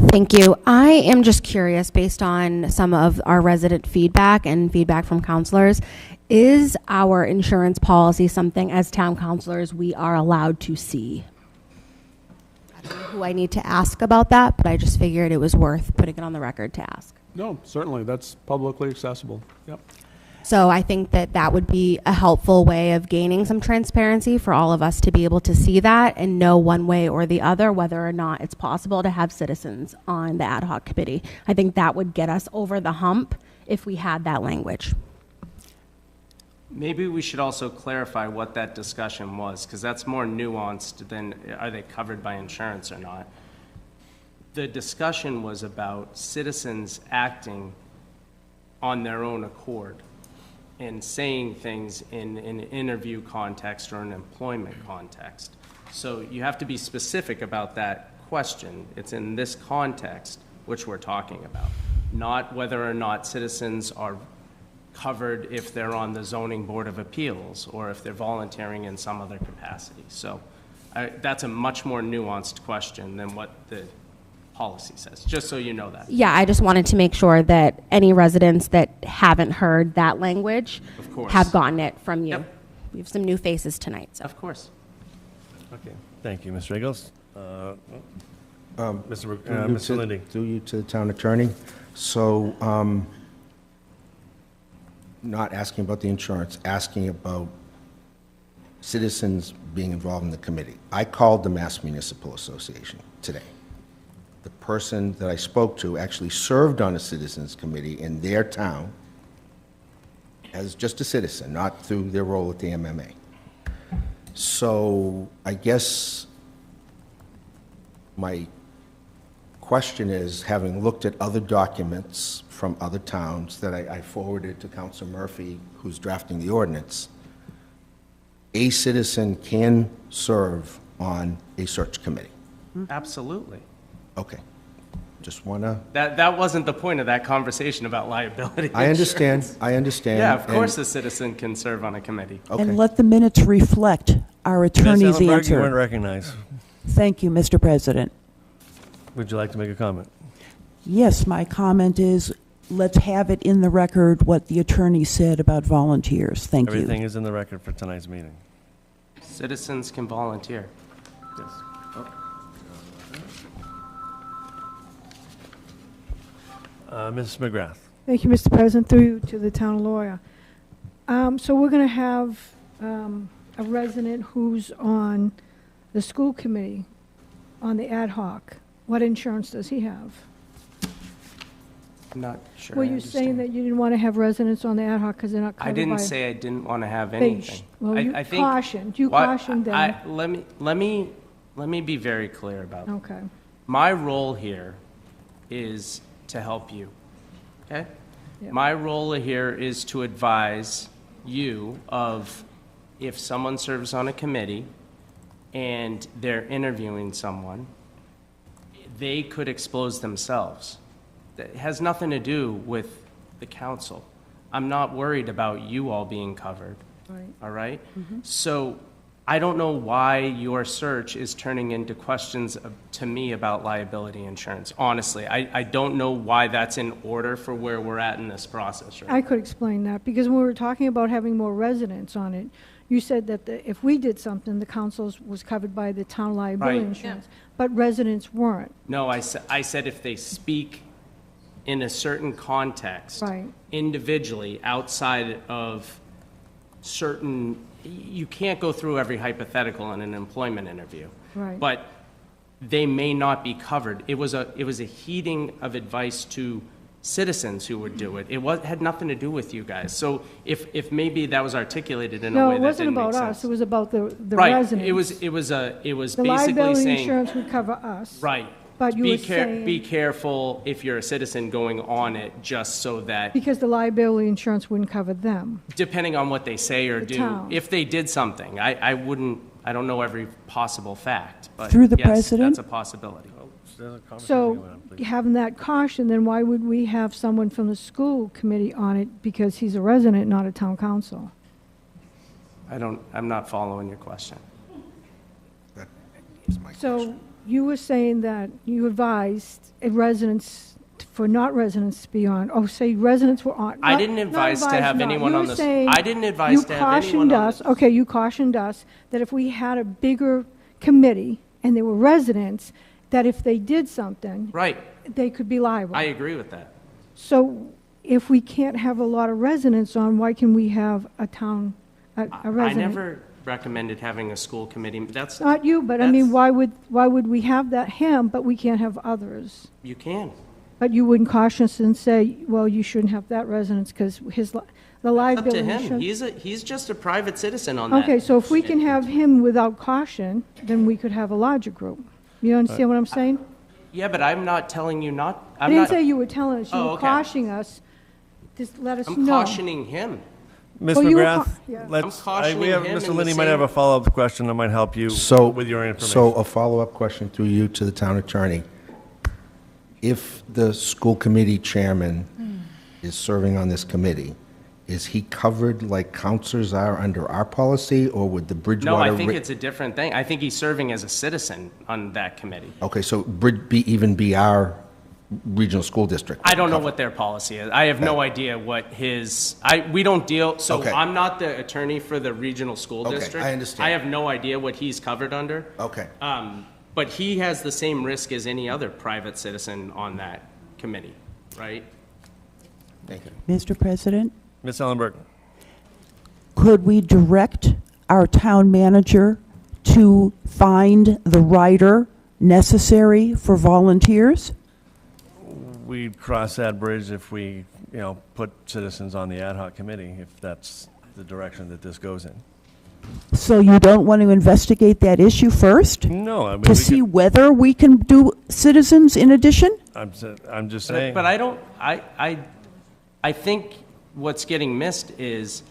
Thank you. I am just curious, based on some of our resident feedback and feedback from counselors, is our insurance policy something as town councilors we are allowed to see? I don't know who I need to ask about that, but I just figured it was worth putting it on the record to ask. No, certainly, that's publicly accessible. Yep. So I think that that would be a helpful way of gaining some transparency for all of us to be able to see that and know one way or the other whether or not it's possible to have citizens on the ad hoc committee. I think that would get us over the hump if we had that language. Maybe we should also clarify what that discussion was, because that's more nuanced than are they covered by insurance or not. The discussion was about citizens acting on their own accord and saying things in an interview context or an employment context. So you have to be specific about that question. It's in this context which we're talking about, not whether or not citizens are covered if they're on the zoning board of appeals or if they're volunteering in some other capacity. So that's a much more nuanced question than what the policy says, just so you know that. Yeah, I just wanted to make sure that any residents that haven't heard that language Of course. have gotten it from you. Yep. We have some new faces tonight. So. Of course. Okay. Thank you, Ms. Striggles. Mr. Lindy. Through you to the town attorney. So, not asking about the insurance, asking about citizens being involved in the committee. I called the Mass Municipal Association today. The person that I spoke to actually served on a citizens committee in their town as just a citizen, not through their role at the MMA. So I guess my question is, having looked at other documents from other towns that I forwarded to Councilor Murphy, who's drafting the ordinance, a citizen can serve on a search committee. Absolutely. Okay. Just want to... That wasn't the point of that conversation about liability I understand. insurance. I understand. Yeah, of course and- a citizen can serve on a committee. Okay. And let the minutes reflect our Ms. attorney's Ellenberg, you weren't answer. recognized. Thank you, Mr. President. Would you like to make a comment? Yes, my comment is, let's have it in the record what the attorney said about volunteers. Thank you. Everything is in the record for tonight's meeting. Citizens can volunteer. Yes. Mrs. McGrath. Thank you, Mr. President. Through you to the town lawyer. So we're going to have a resident who's on the school committee, on the ad hoc. What insurance does he have? I'm not sure. Were I you saying understand. that you didn't want to have residents on the ad hoc because they're not covered by... I didn't say I didn't want to have They anything. well, you I think cautioned. You what- cautioned them. Let me be very clear about it. Okay. My role here is to help you, okay? Yeah. My role here is to advise you of if someone serves on a committee and they're interviewing someone, they could expose themselves. That has nothing to do with the council. I'm not worried about you all being covered, Right. all right? So I don't know why your search is turning into questions to me about liability insurance. Honestly, I don't know why that's in order for where we're at in this process right I could explain that, because when we were talking about having more residents on it, you said that if we did something, the council was covered by the town liability Right. insurance, but residents weren't. No, I said if they speak in a certain context, Right. individually, outside of certain, you can't go through every hypothetical in an employment interview. Right. But they may not be covered. It was a heeding of advice to citizens who would do it. It had nothing to do with you guys. So if maybe that was articulated in a No, way it that wasn't didn't make about sense. us, it was about the Right, residents. it was The basically liability saying. insurance would cover us. Right. But you Be were saying... Be careful if you're a citizen going on it, just so that, Because the liability insurance wouldn't cover them. depending on what they say or The do, town. if they did something, I don't know every possible fact, but Through the yes, president? that's a possibility. So, having that caution, then why would we have someone from the school committee on it because he's a resident, not a town council? I'm not following your question. So, you were saying that you advised residents, for not residents to be on, say residents were on. I not- didn't not advise to have not. anyone You on were this- saying I didn't advise you to have anyone cautioned on us- this. Okay, you cautioned us that if we had a bigger committee and there were residents, that if they did something, Right, they could be liable. I agree with that. So if we can't have a lot of residents on, why can we have a town, a I resident? never recommended having a school committee. That's, Not you, but I mean, why would we have him, but we can't have others? you can. But you wouldn't caution us and say, well, you shouldn't have that residence because the Up liability to him. insurance. He's just a private citizen on that. Okay, so if we can have him without caution, then we could have a larger group. You understand what I'm saying? Yeah, but I'm not telling you not. I I'm didn't not. say you were telling us, you Oh, were okay. cautioning us. Just let us know. I'm cautioning him. Ms. Well, you were McGrath, yeah. let's, I'm cautioning we have, him Mr. in the Linney might same- have a follow-up question that might help you with your information. So a follow-up question through you to the town attorney. If the school committee chairman is serving on this committee, is he covered like counselors are under our policy, or would the No, Bridgewater... I think it's a different thing. I think he's serving as a citizen on that committee. Okay, so even be our regional school district? I don't know what their policy is. I have no idea what we don't deal, so Okay. I'm not the attorney for the regional school Okay, district. I understand. I have no idea what he's covered under. Okay. But he has the same risk as any other private citizen on that committee, right? Thank you. Mr. President, Ms. Ellenberg. could we direct our town manager to find the writer necessary for volunteers? We'd cross that bridge if we, put citizens on the ad hoc committee, if that's the direction that this goes in. So you don't want to investigate that issue first? No, I mean, To see whether we can do citizens in addition? I'm just saying. But I think what's getting missed is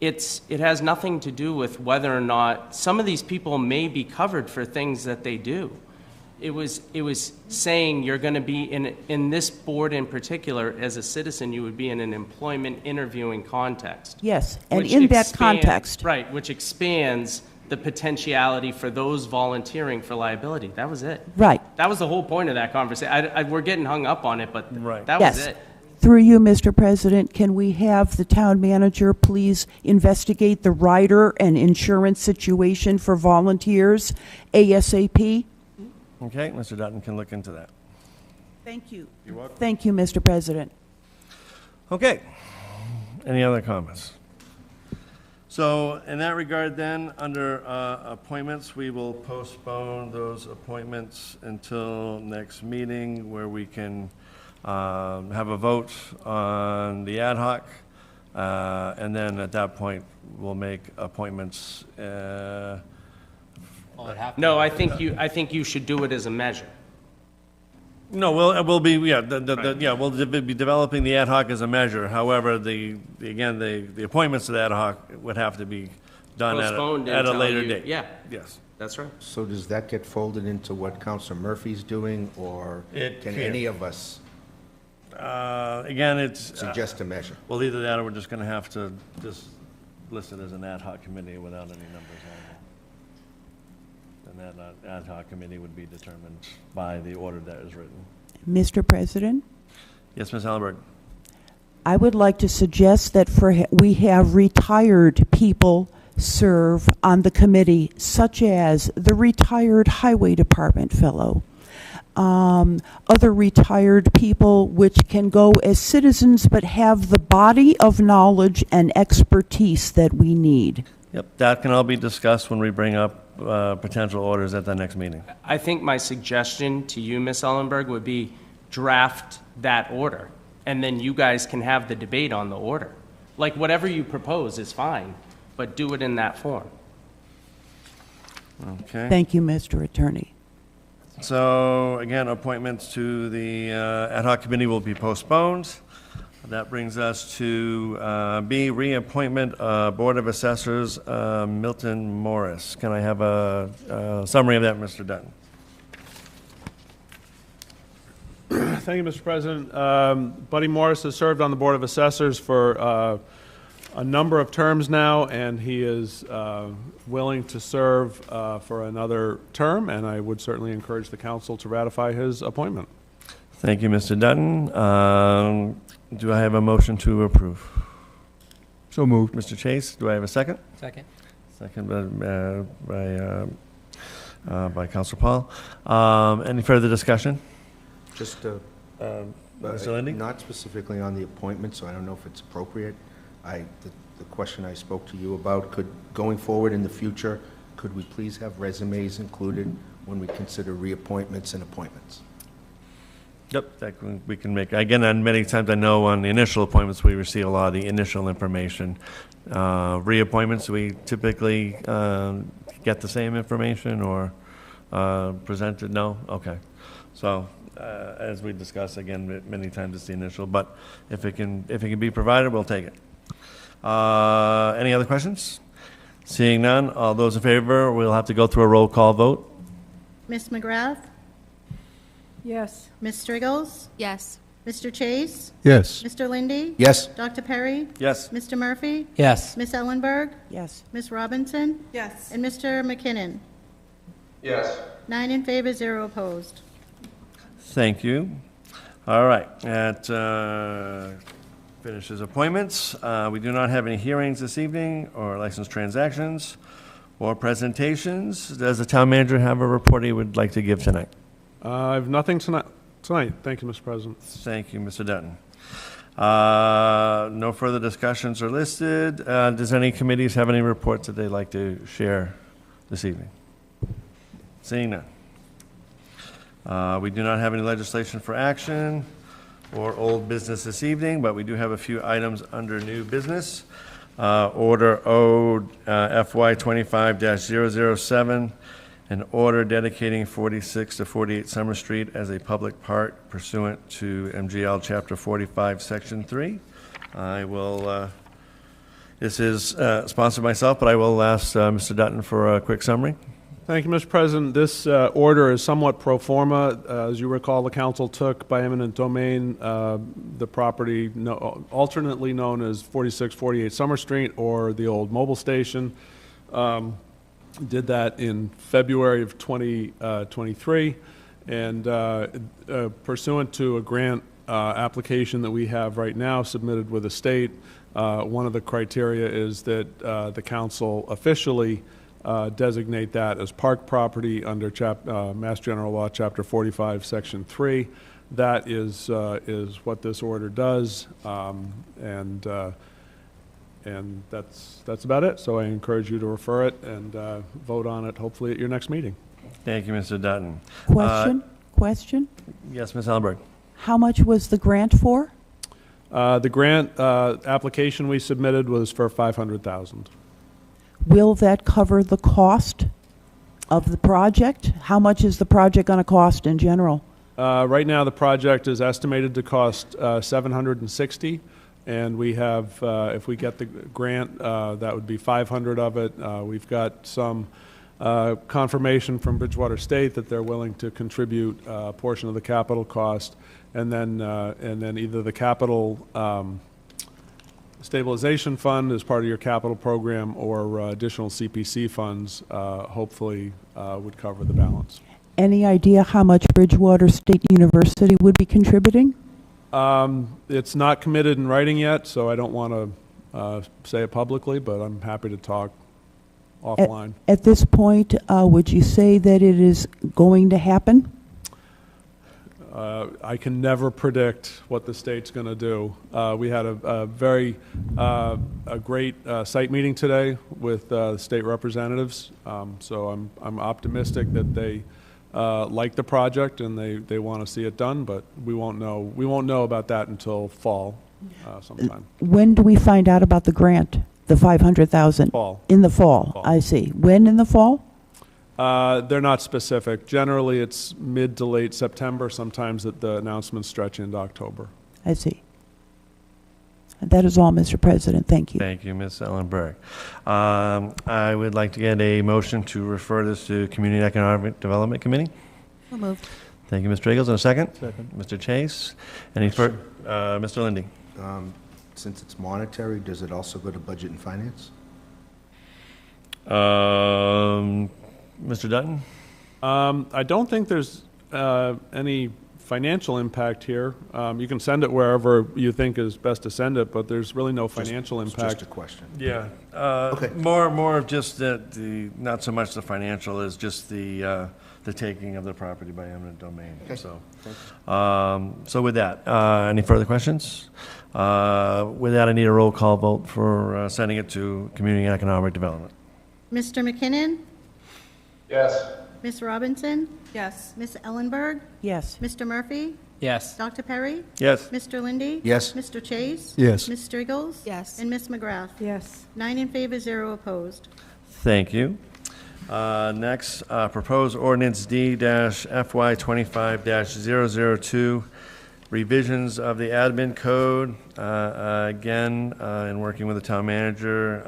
it has nothing to do with whether or not some of these people may be covered for things that they do. It was saying you're going to be in this board in particular, as a citizen, you would be in an employment interviewing context. Yes, and in that context. Right, which expands the potentiality for those volunteering for liability. That was it. Right. That was the whole point of that conversation. We're getting hung up on it, but that Yes. was it. Through you, Mr. President, can we have the town manager please investigate the rider and insurance situation for volunteers ASAP? Okay, Mr. Dutton can look into that. Thank you. You're welcome. Thank you, Mr. President. Okay. Any other comments? So in that regard then, under appointments, we will postpone those appointments until next meeting where we can have a vote on the ad hoc. And then at that point, we'll make appointments. No, I think you should do it as a measure. No, we'll be, we'll be developing the ad hoc as a measure. However, the appointments to the ad hoc would have to be done Postponed at a until later you- date. Yeah. Yes. That's right. So does that get folded into what Councilor Murphy's doing, or It can can. any of us Again, it's. suggest a measure? Well, either that or we're just going to have to just list it as an ad hoc committee without any numbers on it. And that ad hoc committee would be determined by the order that is written. Mr. President, Yes, Ms. Allenberg? I would like to suggest that we have retired people serve on the committee, such as the retired Highway Department fellow, other retired people which can go as citizens but have the body of knowledge and expertise that we need. Yep, that can all be discussed when we bring up potential orders at the next meeting. I think my suggestion to you, Ms. Ellenberg, would be draft that order, and then you guys can have the debate on the order. Like, whatever you propose is fine, but do it in that form. Okay. Thank you, Mr. Attorney. So, again, appointments to the ad hoc committee will be postponed. That brings us to B, reappointment Board of Assessors, Milton Morris. Can I have a summary of that, Mr. Dutton? Thank you, Mr. President. Buddy Morris has served on the Board of Assessors for a number of terms now, and he is willing to serve for another term, and I would certainly encourage the council to ratify his appointment. Thank you, Mr. Dutton. Do I have a motion to approve? So moved. Mr. Chase, do I have a second? Second. Second by Councilor Paul. Any further discussion? Just Mr. Lindy? Not specifically on the appointment, so I don't know if it's appropriate. The question I spoke to you about, going forward in the future, could we please have resumes included when we consider reappointments and appointments? Yep, we can make, again, and many times I know on the initial appointments, we receive a lot of the initial information. Reappointments, we typically get the same information or presented? No? Okay. So, as we discussed, again, many times it's the initial, but if it can be provided, we'll take it. Any other questions? Seeing none, all those in favor, we'll have to go through a roll call vote. Ms. McGrath? Yes. Ms. Strigels? Yes. Mr. Chase? Yes. Mr. Lindy? Yes. Dr. Perry? Yes. Mr. Murphy? Yes. Ms. Ellenberg? Yes. Ms. Robinson? Yes. And Mr. McKinnon? Yes. 9 in favor, 0 opposed. Thank you. All right, that finishes appointments. We do not have any hearings this evening or licensed transactions or presentations. Does the town manager have a report he would like to give tonight? I have nothing tonight. Thank you, Mr. President. Thank you, Mr. Dutton. No further discussions are listed. Does any committees have any reports that they'd like to share this evening? Seeing none. We do not have any legislation for action or old business this evening, but we do have a few items under new business. Order O FY 25-007, an order dedicating 46 to 48 Summer Street as a public park pursuant to MGL Chapter 45, Section 3. I will, this is sponsored myself, but I will ask Mr. Dutton for a quick summary. Thank you, Mr. President. This order is somewhat pro forma. As you recall, the council took by eminent domain the property alternately known as 4648 Summer Street or the old mobile station. Did that in February of 2023. And pursuant to a grant application that we have right now submitted with the state, one of the criteria is that the council officially designate that as park property under Mass General Law, Chapter 45, Section 3. That is what this order does, and that's about it. So I encourage you to refer it and vote on it, hopefully at your next meeting. Thank you, Mr. Dutton. Question? Yes, Ms. Ellenberg. How much was the grant for? The grant application we submitted was for $500,000. Will that cover the cost of the project? How much is the project going to cost in general? Right now, the project is estimated to cost $760, and we have, if we get the grant, that would be 500 of it. We've got some confirmation from Bridgewater State that they're willing to contribute a portion of the capital cost, and then either the capital stabilization fund as part of your capital program or additional CPC funds hopefully would cover the balance. Any idea how much Bridgewater State University would be contributing? It's not committed in writing yet, so I don't want to say it publicly, but I'm happy to talk offline. At this point, would you say that it is going to happen? I can never predict what the state's going to do. We had a very great site meeting today with state representatives, so I'm optimistic that they like the project and they want to see it done. But we won't know about that until fall sometime. When do we find out about the grant? The $500,000 Fall. In the fall. I see. When in the fall? They're not specific. Generally, it's mid to late September. Sometimes the announcements stretch into October. I see. That is all, Mr. President. Thank you. Thank you, Ms. Ellenberg. I would like to get a motion to refer this to Community and Economic Development Committee. So moved. Thank you, Mr. Eagles. And a second? Second. Mr. Chase. Any further? Mr. Lindy. Since it's monetary, does it also go to Budget and Finance? Mr. Dutton? I don't think there's any financial impact here. You can send it wherever you think is best to send it, but there's really no financial It's impact. just a question. Yeah. Okay. More of just the not so much the financial is just the taking of the property by eminent domain. Okay. So with that, any further questions? With that, I need a roll call vote for sending it to Community and Economic Development. Mr. McKinnon? Yes. Ms. Robinson? Yes. Ms. Ellenberg? Yes. Mr. Murphy? Yes. Dr. Perry? Yes. Mr. Lindy? Yes. Mr. Chase? Yes. Ms. Strigels? Yes. And Ms. McGrath? Yes. 9 in favor, 0 opposed. Thank you. Next, proposed ordinance D-FY 25-002, revisions of the admin code. Again, in working with the town manager,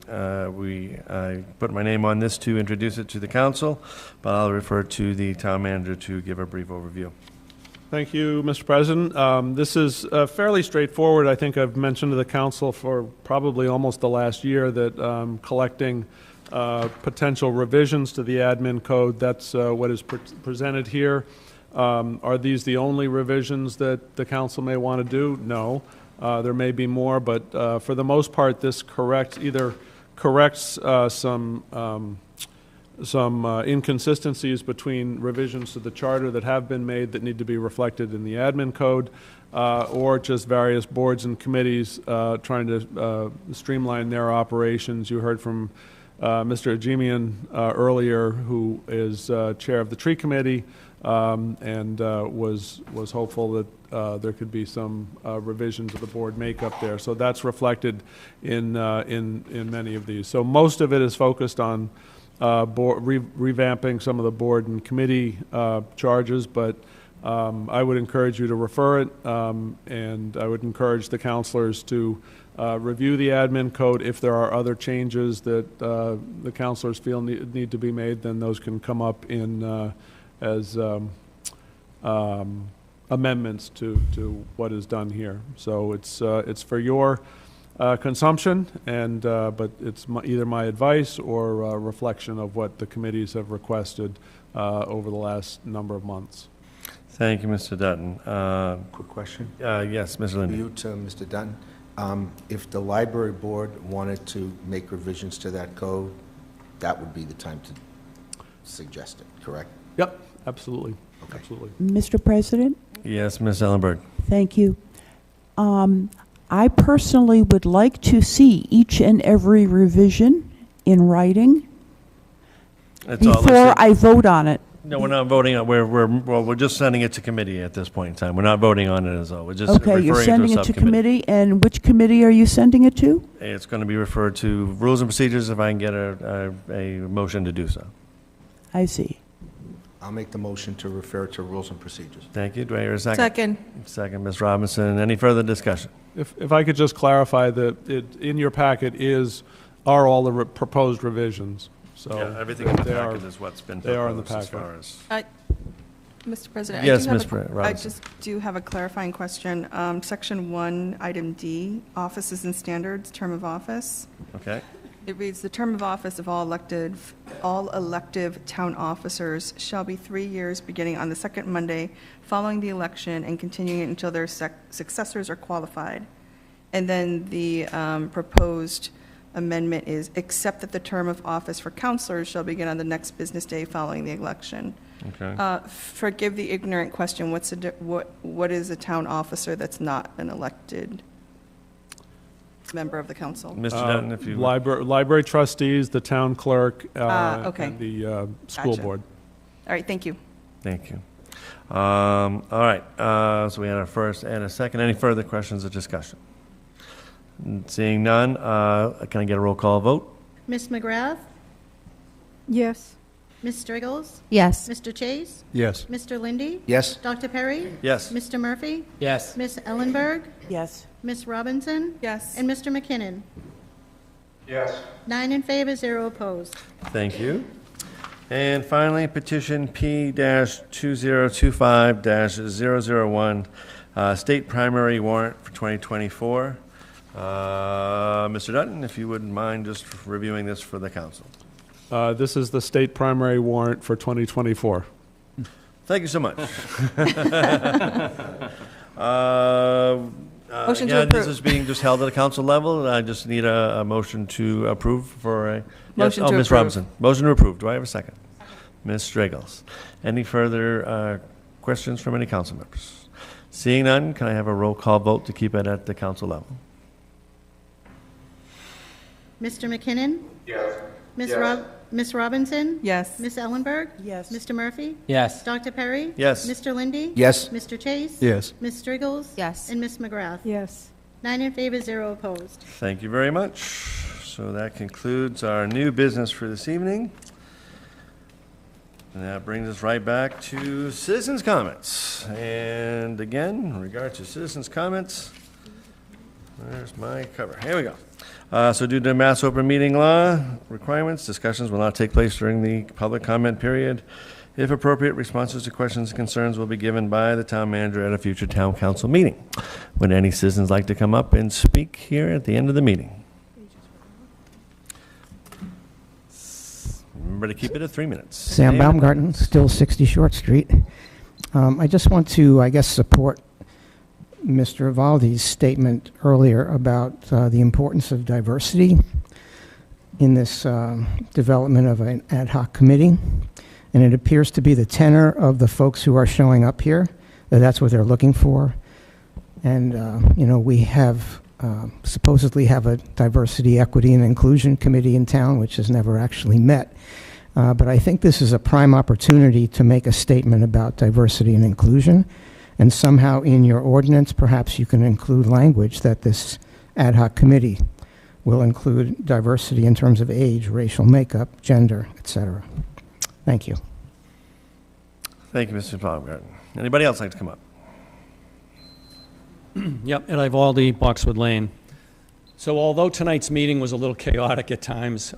I put my name on this to introduce it to the council, but I'll refer to the town manager to give a brief overview. Thank you, Mr. President. This is fairly straightforward. I think I've mentioned to the council for probably almost the last year that collecting potential revisions to the admin code. That's what is presented here. Are these the only revisions that the council may want to do? No. There may be more, but for the most part, this either corrects some some inconsistencies between revisions to the charter that have been made that need to be reflected in the admin code, or just various boards and committees trying to streamline their operations. You heard from Mr. Ajemian earlier, who is chair of the tree committee, and was hopeful that there could be some revision to the board makeup there. So that's reflected in many of these. So most of it is focused on revamping some of the board and committee charges, but I would encourage you to refer it, and I would encourage the counselors to review the admin code. If there are other changes that the counselors feel need to be made, then those can come up in as amendments to what is done here. So it's for your consumption, and but it's either my advice or a reflection of what the committees have requested over the last number of months. Thank you, Mr. Dutton. Quick question. Yes, Mr. Lindy. You to Mr. Dutton. If the library board wanted to make revisions to that code, that would be the time to suggest it, correct? Yep, absolutely. Okay. Absolutely. Mr. President? Yes, Ms. Ellenberg. Thank you. I personally would like to see each and every revision in writing It's all before listed. I vote on it. No, we're not voting on, we're just sending it to committee at this point in time. We're not voting on it as well. We're just Okay, referring to you're a sending it to subcommittee. committee, and which committee are you sending it to? It's going to be referred to Rules and Procedures if I can get a motion to do so. I see. I'll make the motion to refer to Rules and Procedures. Thank you. Do I hear a second? Second. Second, Ms. Robinson. Any further discussion? If I could just clarify that in your packet are all the proposed revisions. So Yeah, everything in the they are- packet is what's been they are in the proposed as packet. far as. Mr. President? Yes, I do have Ms. a- I Robinson. just do have a clarifying question. Section 1, item D, offices and standards, term of office. Okay. It reads, "The term of office of all elective town officers shall be 3 years, beginning on the second Monday following the election and continuing until their successors are qualified." And then the proposed amendment is, "Except that the term of office for counselors shall begin on the next business day following the election." Okay. Forgive the ignorant question, what is a town officer that's not an elected member of the council? Mr. Dutton, if you. Library trustees, the town clerk, okay. and the school Gotcha. board. All right, thank you. Thank you. All right, so we had our first and a second. Any further questions or discussion? Seeing none, can I get a roll call vote? Ms. McGrath? Yes. Ms. Striggles? Yes. Mr. Chase? Yes. Mr. Lindy? Yes? Dr. Perry? Yes. Mr. Murphy? Yes. Ms. Ellenberg? Yes. Ms. Robinson? Yes. And Mr. McKinnon? Yes. 9 in favor, 0 opposed. Thank you. And finally, petition P-2025-001, state primary warrant for 2024. Mr. Dutton, if you wouldn't mind just reviewing this for the council. This is the state primary warrant for 2024. Thank you so much. Motion to Again, this approve. is being just held at a council level. I just need a motion to approve for a. Motion Yes, to Ms. approve. Robinson. Motion to approve. Do I have a second? Ms. Straggles. Any further questions from any council members? Seeing none, can I have a roll call vote to keep it at the council level? Mr. McKinnon? Yes. Ms. Robinson? Yes. Ms. Ellenberg? Yes. Mr. Murphy? Yes. Dr. Perry? Yes. Mr. Lindy? Yes? Mr. Chase? Yes. Ms. Striggles? Yes. And Ms. McGrath? Yes. 9 in favor, 0 opposed. Thank you very much. So that concludes our new business for this evening. And that brings us right back to citizens' comments. And again, in regard to citizens' comments, where's my cover? Here we go. So due to Mass Open Meeting Law requirements, discussions will not take place during the public comment period. If appropriate, responses to questions and concerns will be given by the town manager at a future town council meeting. Would any citizens like to come up and speak here at the end of the meeting? Remember to keep it at 3 minutes. Sam Name- Baumgarten, still 60 Short Street. I just want to, I guess, support Mr. Evaldi's statement earlier about the importance of diversity. in this development of an ad hoc committee, and it appears to be the tenor of the folks who are showing up here, that that's what they're looking for. And, we have supposedly have a diversity, equity, and inclusion committee in town, which has never actually met. But I think this is a prime opportunity to make a statement about diversity and inclusion. And somehow in your ordinance, perhaps you can include language that this ad hoc committee will include diversity in terms of age, racial makeup, gender, etc. Thank you. Thank you, Mr. Baumgarten. Anybody else like to come up? Yep, Ed Ivaldi, Boxwood Lane. So although tonight's meeting was a little chaotic at times,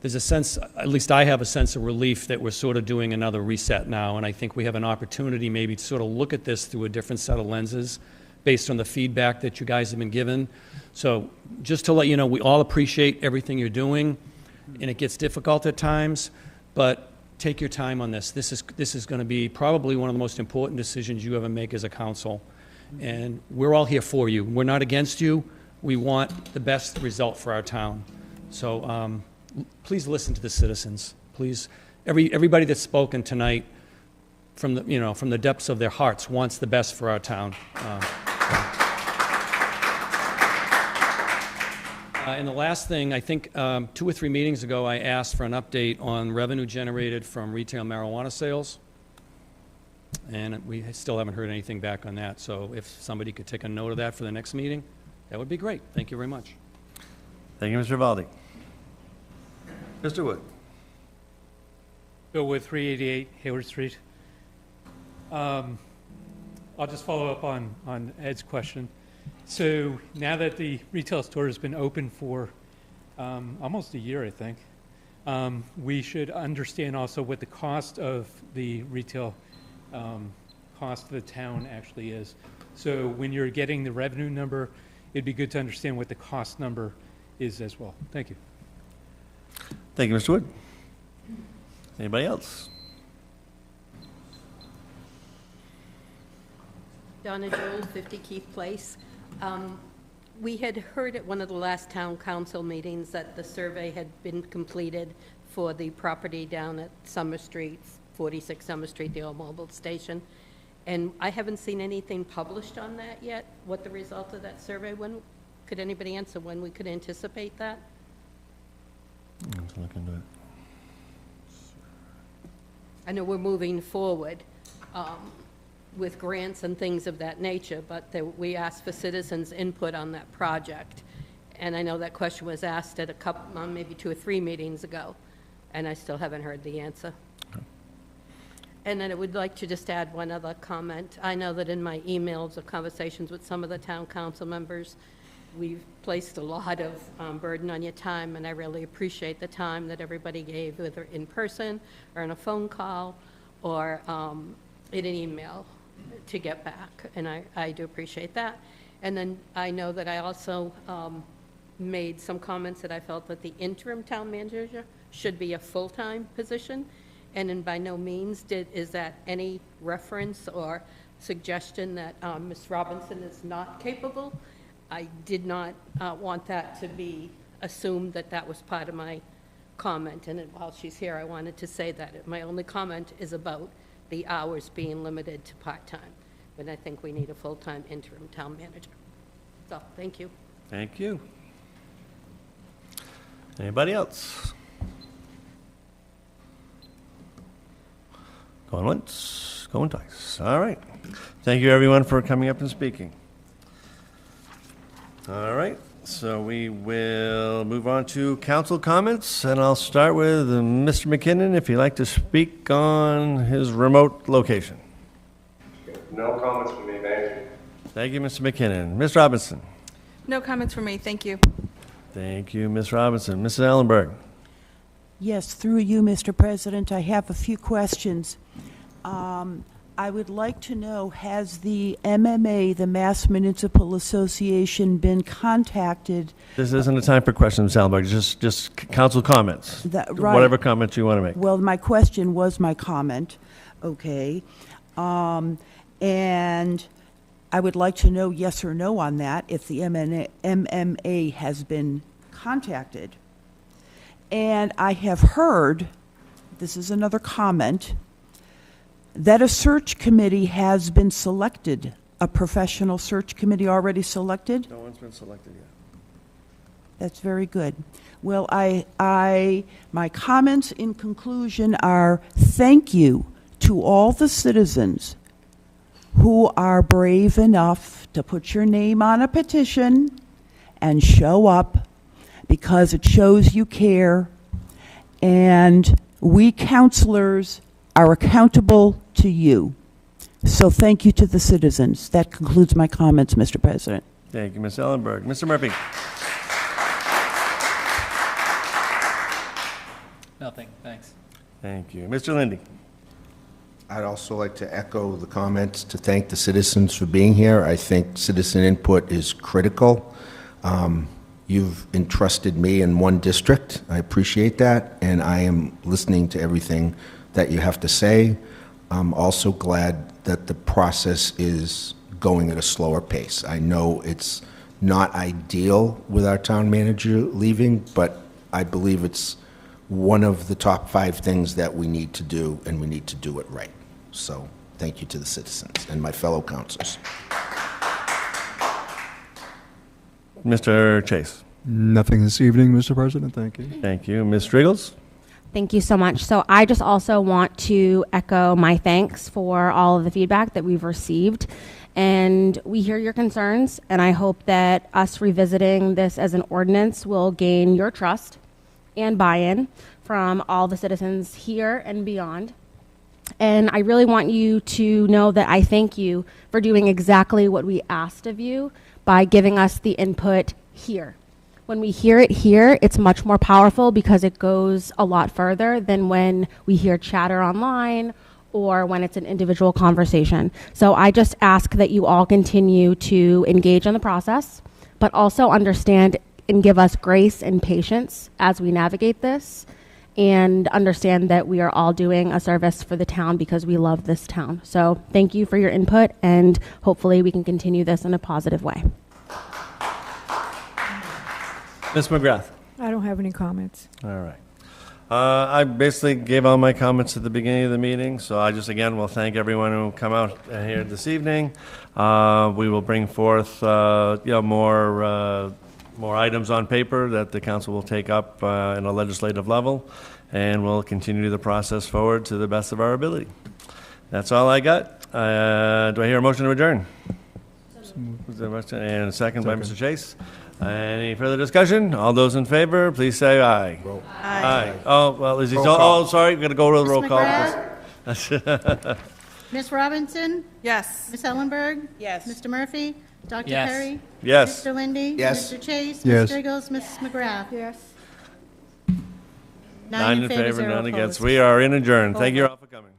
there's a sense, at least I have a sense of relief that we're sort of doing another reset now, and I think we have an opportunity maybe to sort of look at this through a different set of lenses based on the feedback that you guys have been given. So just to let you know, we all appreciate everything you're doing, and it gets difficult at times, but take your time on this. This is going to be probably one of the most important decisions you ever make as a council. And we're all here for you. We're not against you. We want the best result for our town. So please listen to the citizens. Please, everybody that's spoken tonight, from the depths of their hearts, wants the best for our town. And the last thing, I think 2 or 3 meetings ago, I asked for an update on revenue generated from retail marijuana sales. And we still haven't heard anything back on that. So if somebody could take a note of that for the next meeting, that would be great. Thank you very much. Thank you, Mr. Valdi. Mr. Wood. Bill Wood, 388 Hayward Street. I'll just follow up on Ed's question. So now that the retail store has been open for almost a year, I think, we should understand also what the cost of the retail cost of the town actually is. So when you're getting the revenue number, it'd be good to understand what the cost number is as well. Thank you. Thank you, Mr. Wood. Anybody else? Donna Joel, 50 Keith Place. We had heard at one of the last town council meetings that the survey had been completed for the property down at Summer Street, 46 Summer Street, the old mobile station. And I haven't seen anything published on that yet. What the result of that survey, when could anybody answer when we could anticipate that? Let's look into it. I know we're moving forward with grants and things of that nature, but we asked for citizens' input on that project. And I know that question was asked at a couple, maybe 2 or 3 meetings ago, and I still haven't heard the answer. And then I would like to just add one other comment. I know that in my emails or conversations with some of the town council members, we've placed a lot of burden on your time, and I really appreciate the time that everybody gave, whether in person or on a phone call or in an email to get back, and I do appreciate that. And then I know that I also made some comments that I felt that the interim town manager should be a full-time position, and by no means is that any reference or suggestion that Ms. Robinson is not capable. I did not want that to be assumed that that was part of my comment, and while she's here, I wanted to say that. My only comment is about the hours being limited to part-time, but I think we need a full-time interim town manager. So, thank you. Thank you. Anybody else? Going once, going twice. All right. Thank you, everyone, for coming up and speaking. All right. So we will move on to council comments, and I'll start with Mr. McKinnon, if you'd like to speak on his remote location. No comments from me, thank you. Thank you, Mr. McKinnon. Ms. Robinson. No comments from me. Thank you. Thank you, Ms. Robinson. Mrs. Ellenberg. Yes, through you, Mr. President, I have a few questions. I would like to know, has the MMA, the Mass Municipal Association, been contacted? This isn't a time for questions, Ms. Ellenberg, just council comments. Right. Whatever comments you want to make. Well, my question was my comment, okay. And I would like to know yes or no on that, if the MMA has been contacted And I have heard, this is another comment, that a search committee has been selected, a professional search committee already selected? No one's been selected yet. That's very good. Well, my comments in conclusion are thank you to all the citizens who are brave enough to put your name on a petition and show up, because it shows you care, and we counselors are accountable to you. So thank you to the citizens. That concludes my comments, Mr. President. Thank you, Ms. Ellenberg. Mr. Murphy? Nothing, thanks. Thank you. Mr. Lindy? I'd also like to echo the comments to thank the citizens for being here. I think citizen input is critical. You've entrusted me in one district. I appreciate that, and I am listening to everything that you have to say. I'm also glad that the process is going at a slower pace. I know it's not ideal with our town manager leaving, but I believe it's one of the top 5 things that we need to do, and we need to do it right. So thank you to the citizens and my fellow councilors. Mr. Chase? Nothing this evening, Mr. President. Thank you. Thank you. Ms. Striggles? Thank you so much. So I just also want to echo my thanks for all of the feedback that we've received. And we hear your concerns, and I hope that us revisiting this as an ordinance will gain your trust and buy-in from all the citizens here and beyond. And I really want you to know that I thank you for doing exactly what we asked of you by giving us the input here. When we hear it here, it's much more powerful because it goes a lot further than when we hear chatter online or when it's an individual conversation. So I just ask that you all continue to engage in the process, but also understand and give us grace and patience as we navigate this, and understand that we are all doing a service for the town because we love this town. So thank you for your input, and hopefully we can continue this in a positive way. Ms. McGrath? I don't have any comments. All right. I basically gave all my comments at the beginning of the meeting, so I just, again, will thank everyone who come out here this evening. We will bring forth, more items on paper that the council will take up in a legislative level, and we'll continue the process forward to the best of our ability. That's all I got. Do I hear a motion to adjourn? And a second by Mr. Chase. Any further discussion? All those in favor, please say aye. Aye. Oh, well, is he, sorry, we're going to go to the roll call. Ms. Robinson? Yes. Ms. Ellenberg? Yes. Mr. Murphy? Dr. Yes. Perry? Yes. Mr. Lindy? Yes. Mr. Chase? Yes. Ms. Striggles? Mrs. McGrath? Yes. 9 in favor, 0 none against. opposed. We are in adjourned. Thank you all for coming.